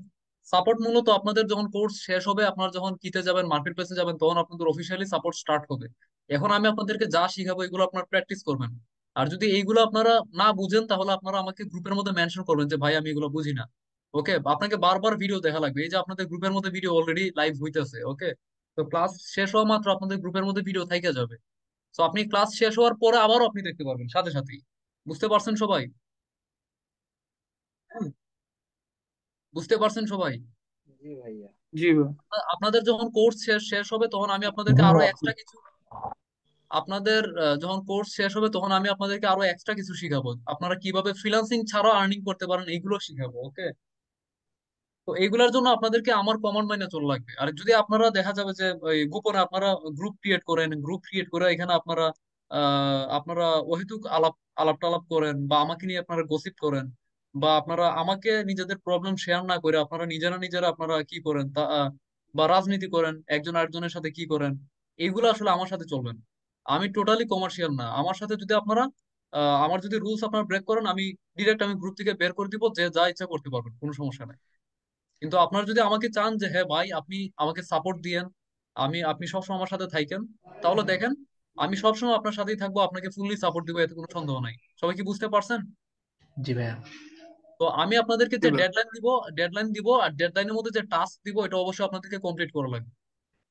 সাপোর্ট মূলত আপনাদের যখন কোর্স শেষ হবে, আপনার যখন কিতে যাবেন, মার্কেট প্লেসে যাবেন, তখন আপনাদের অফিসিয়ালি সাপোর্ট স্টার্ট হবে। এখন আমি আপনাদেরকে যা শিখাবো এগুলো আপনারা প্র্যাকটিস করবেন। আর যদি এইগুলো আপনারা না বুঝেন তাহলে আপনারা আমাকে গ্রুপের মধ্যে মেনশন করবেন যে ভাই আমি এগুলো বুঝি না, ওকে? আপনাকে বারবার ভিডিও দেখা লাগবে, এই যে আপনাদের গ্রুপের মধ্যে ভিডিও অলরেডি লাইভ হইতেছে, ওকে? তো ক্লাস শেষ হওয়া মাত্র আপনাদের গ্রুপের মধ্যে ভিডিও থাইকা যাবে। তো আপনি ক্লাস শেষ হওয়ার পরে আবারও আপনি দেখতে পারবেন সাথে সাথেই। বুঝতে পারছেন সবাই? হুম, বুঝতে পারছেন সবাই? জি ভাইয়া। জি ভাই। আপনাদের যখন কোর্স শেষ শেষ হবে তখন আমি আপনাদেরকে জি আরো ভাইয়া। এক্সট্রা কিছু, আপনাদের যখন কোর্স শেষ হবে তখন আমি আপনাদেরকে আরো এক্সট্রা কিছু শিখাবো, আপনারা কিভাবে ফ্রিল্যান্সিং ছাড়াও আর্নিং করতে পারেন এইগুলো শিখাবো, ওকে? তো এইগুলোর জন্য আপনাদেরকে আমার কমান্ড মাইনে চলা লাগবে। আর যদি আপনারা দেখা যাবে যে ওই গোপনে আপনারা গ্রুপ ক্রিয়েট করেন, গ্রুপ ক্রিয়েট করে এখানে আপনারা আপনারা অহেতুক আলাপ আলাপ টালাপ করেন, বা আমাকে নিয়ে আপনারা গসিপ করেন, বা আপনারা আমাকে নিজেদের প্রবলেম শেয়ার না করে আপনারা নিজেরা নিজেরা আপনারা কি করেন তা বা রাজনীতি করেন, একজন আরেকজনের সাথে কি করেন, এইগুলো আসলে আমার সাথে চলবে না। আমি টোটালি কমার্শিয়াল না। আমার সাথে যদি আপনারা আমার যদি রুলস আপনারা ব্রেক করেন, আমি ডিরেক্ট আমি গ্রুপ থেকে বের করে দিব, যে যা ইচ্ছা করতে পারবেন, কোনো সমস্যা নাই। কিন্তু আপনারা যদি আমাকে চান যে হ্যাঁ ভাই আপনি আমাকে সাপোর্ট দিয়েন, আপনি সবসময় আমার সাথে থাকেন, তাহলে দেখেন আমি সবসময় আপনার সাথেই থাকবো, আপনাকে ফুললি সাপোর্ট দিব, এতে কোনো সন্দেহ নাই। সবাই কি বুঝতে পারছেন? জি ভাইয়া। তো আমি আপনাদেরকে যে ডেডলাইন দিব, আর ডেডলাইনের মধ্যে যে টাস্ক দিব এটা অবশ্যই আপনাদেরকে কমপ্লিট করা লাগবে,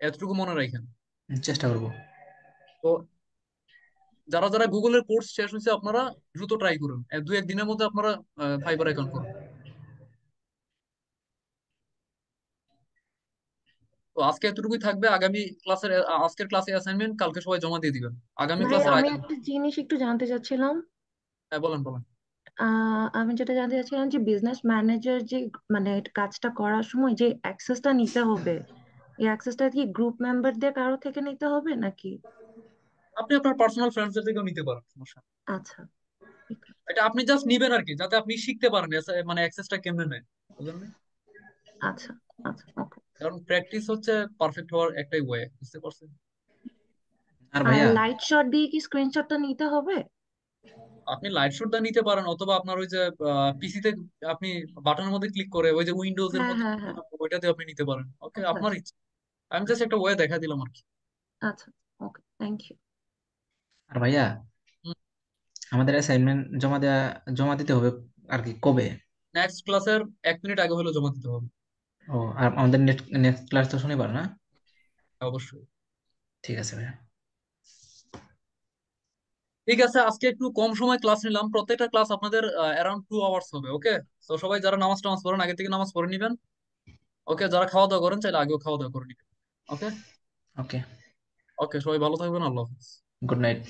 এতটুকু মনে রাখেন। চেষ্টা করবো। তো যারা যারা গুগলের কোর্স শেষ হয়েছে আপনারা দ্রুত ট্রাই করুন, 2-1 দিনের মধ্যে আপনারা ফাইবার অ্যাকাউন্ট করুন। তো আজকে এতটুকুই থাকবে। আজকের ক্লাসে অ্যাসাইনমেন্ট কালকে সবাই জমা দিয়ে দিবেন। আগামী ভাই ক্লাসের আমি একটা জিনিস একটু জানতে চাচ্ছিলাম। হ্যাঁ, বলেন বলেন। আমি যেটা জানতে চাচ্ছিলাম যে বিজনেস ম্যানেজার যে মানে কাজটা করার সময় যে অ্যাক্সেসটা নিতে হবে, এই অ্যাক্সেসটা কি গ্রুপ মেম্বারদের কারো থেকে নিতে হবে নাকি? আপনি আপনার পার্সোনাল ফ্রেন্ডসদের থেকেও নিতে পারেন, সমস্যা নেই। আচ্ছা, ঠিক আছে। এটা আপনি জাস্ট নিবেন আর কি, যাতে আপনি শিখতে পারেন মানে অ্যাক্সেসটা কেমনে নেয়, বুঝলেন না? আচ্ছা আচ্ছা, ওকে। কারণ প্র্যাকটিস হচ্ছে পারফেক্ট হওয়ার একটাই ওয়ে, বুঝতে পারছেন? আর আর ভাইয়া লাইট শট দিয়ে কি স্ক্রিনশটটা নিতে হবে? আপনি লাইট শটটা নিতে পারেন, অথবা আপনার ওই যে পিসিতে আপনি বাটনের মধ্যে ক্লিক করে ওই যে উইন্ডোজ এর হ্যাঁ মধ্যে হ্যাঁ হ্যাঁ। ওইটাতে আপনি নিতে পারেন। ওকে, আচ্ছা আপনার আচ্ছা ইচ্ছা। আমি জাস্ট একটা ওয়ে দেখা দিলাম আর কি। আচ্ছা। ওকে, থ্যাংক ইউ। আর ভাইয়া আমাদের অ্যাসাইনমেন্ট জমা দিতে হবে আর কি কবে? নেক্সট ক্লাসের 1 মিনিট আগে হলেও জমা দিতে হবে। ও, আর আমাদের নেক্সট ক্লাস তো শনিবার না? অবশ্যই। ঠিক আছে ভাইয়া। ঠিক আছে, আজকে একটু কম সময় ক্লাস নিলাম। প্রত্যেকটা ক্লাস আপনাদের অ্যারাউন্ড 2 আওয়ার্স হবে। ওকে, তো সবাই যারা নামাজ টামাজ পড়েন আগে থেকে নামাজ পড়ে নিবেন। ওকে, যারা খাওয়া দাওয়া করেন চাইলে আগেও খাওয়া দাওয়া করে নিবেন। ওকে। ওকে, ওকে, সবাই ভালো থাকবেন। আল্লাহ হাফিজ। Good night.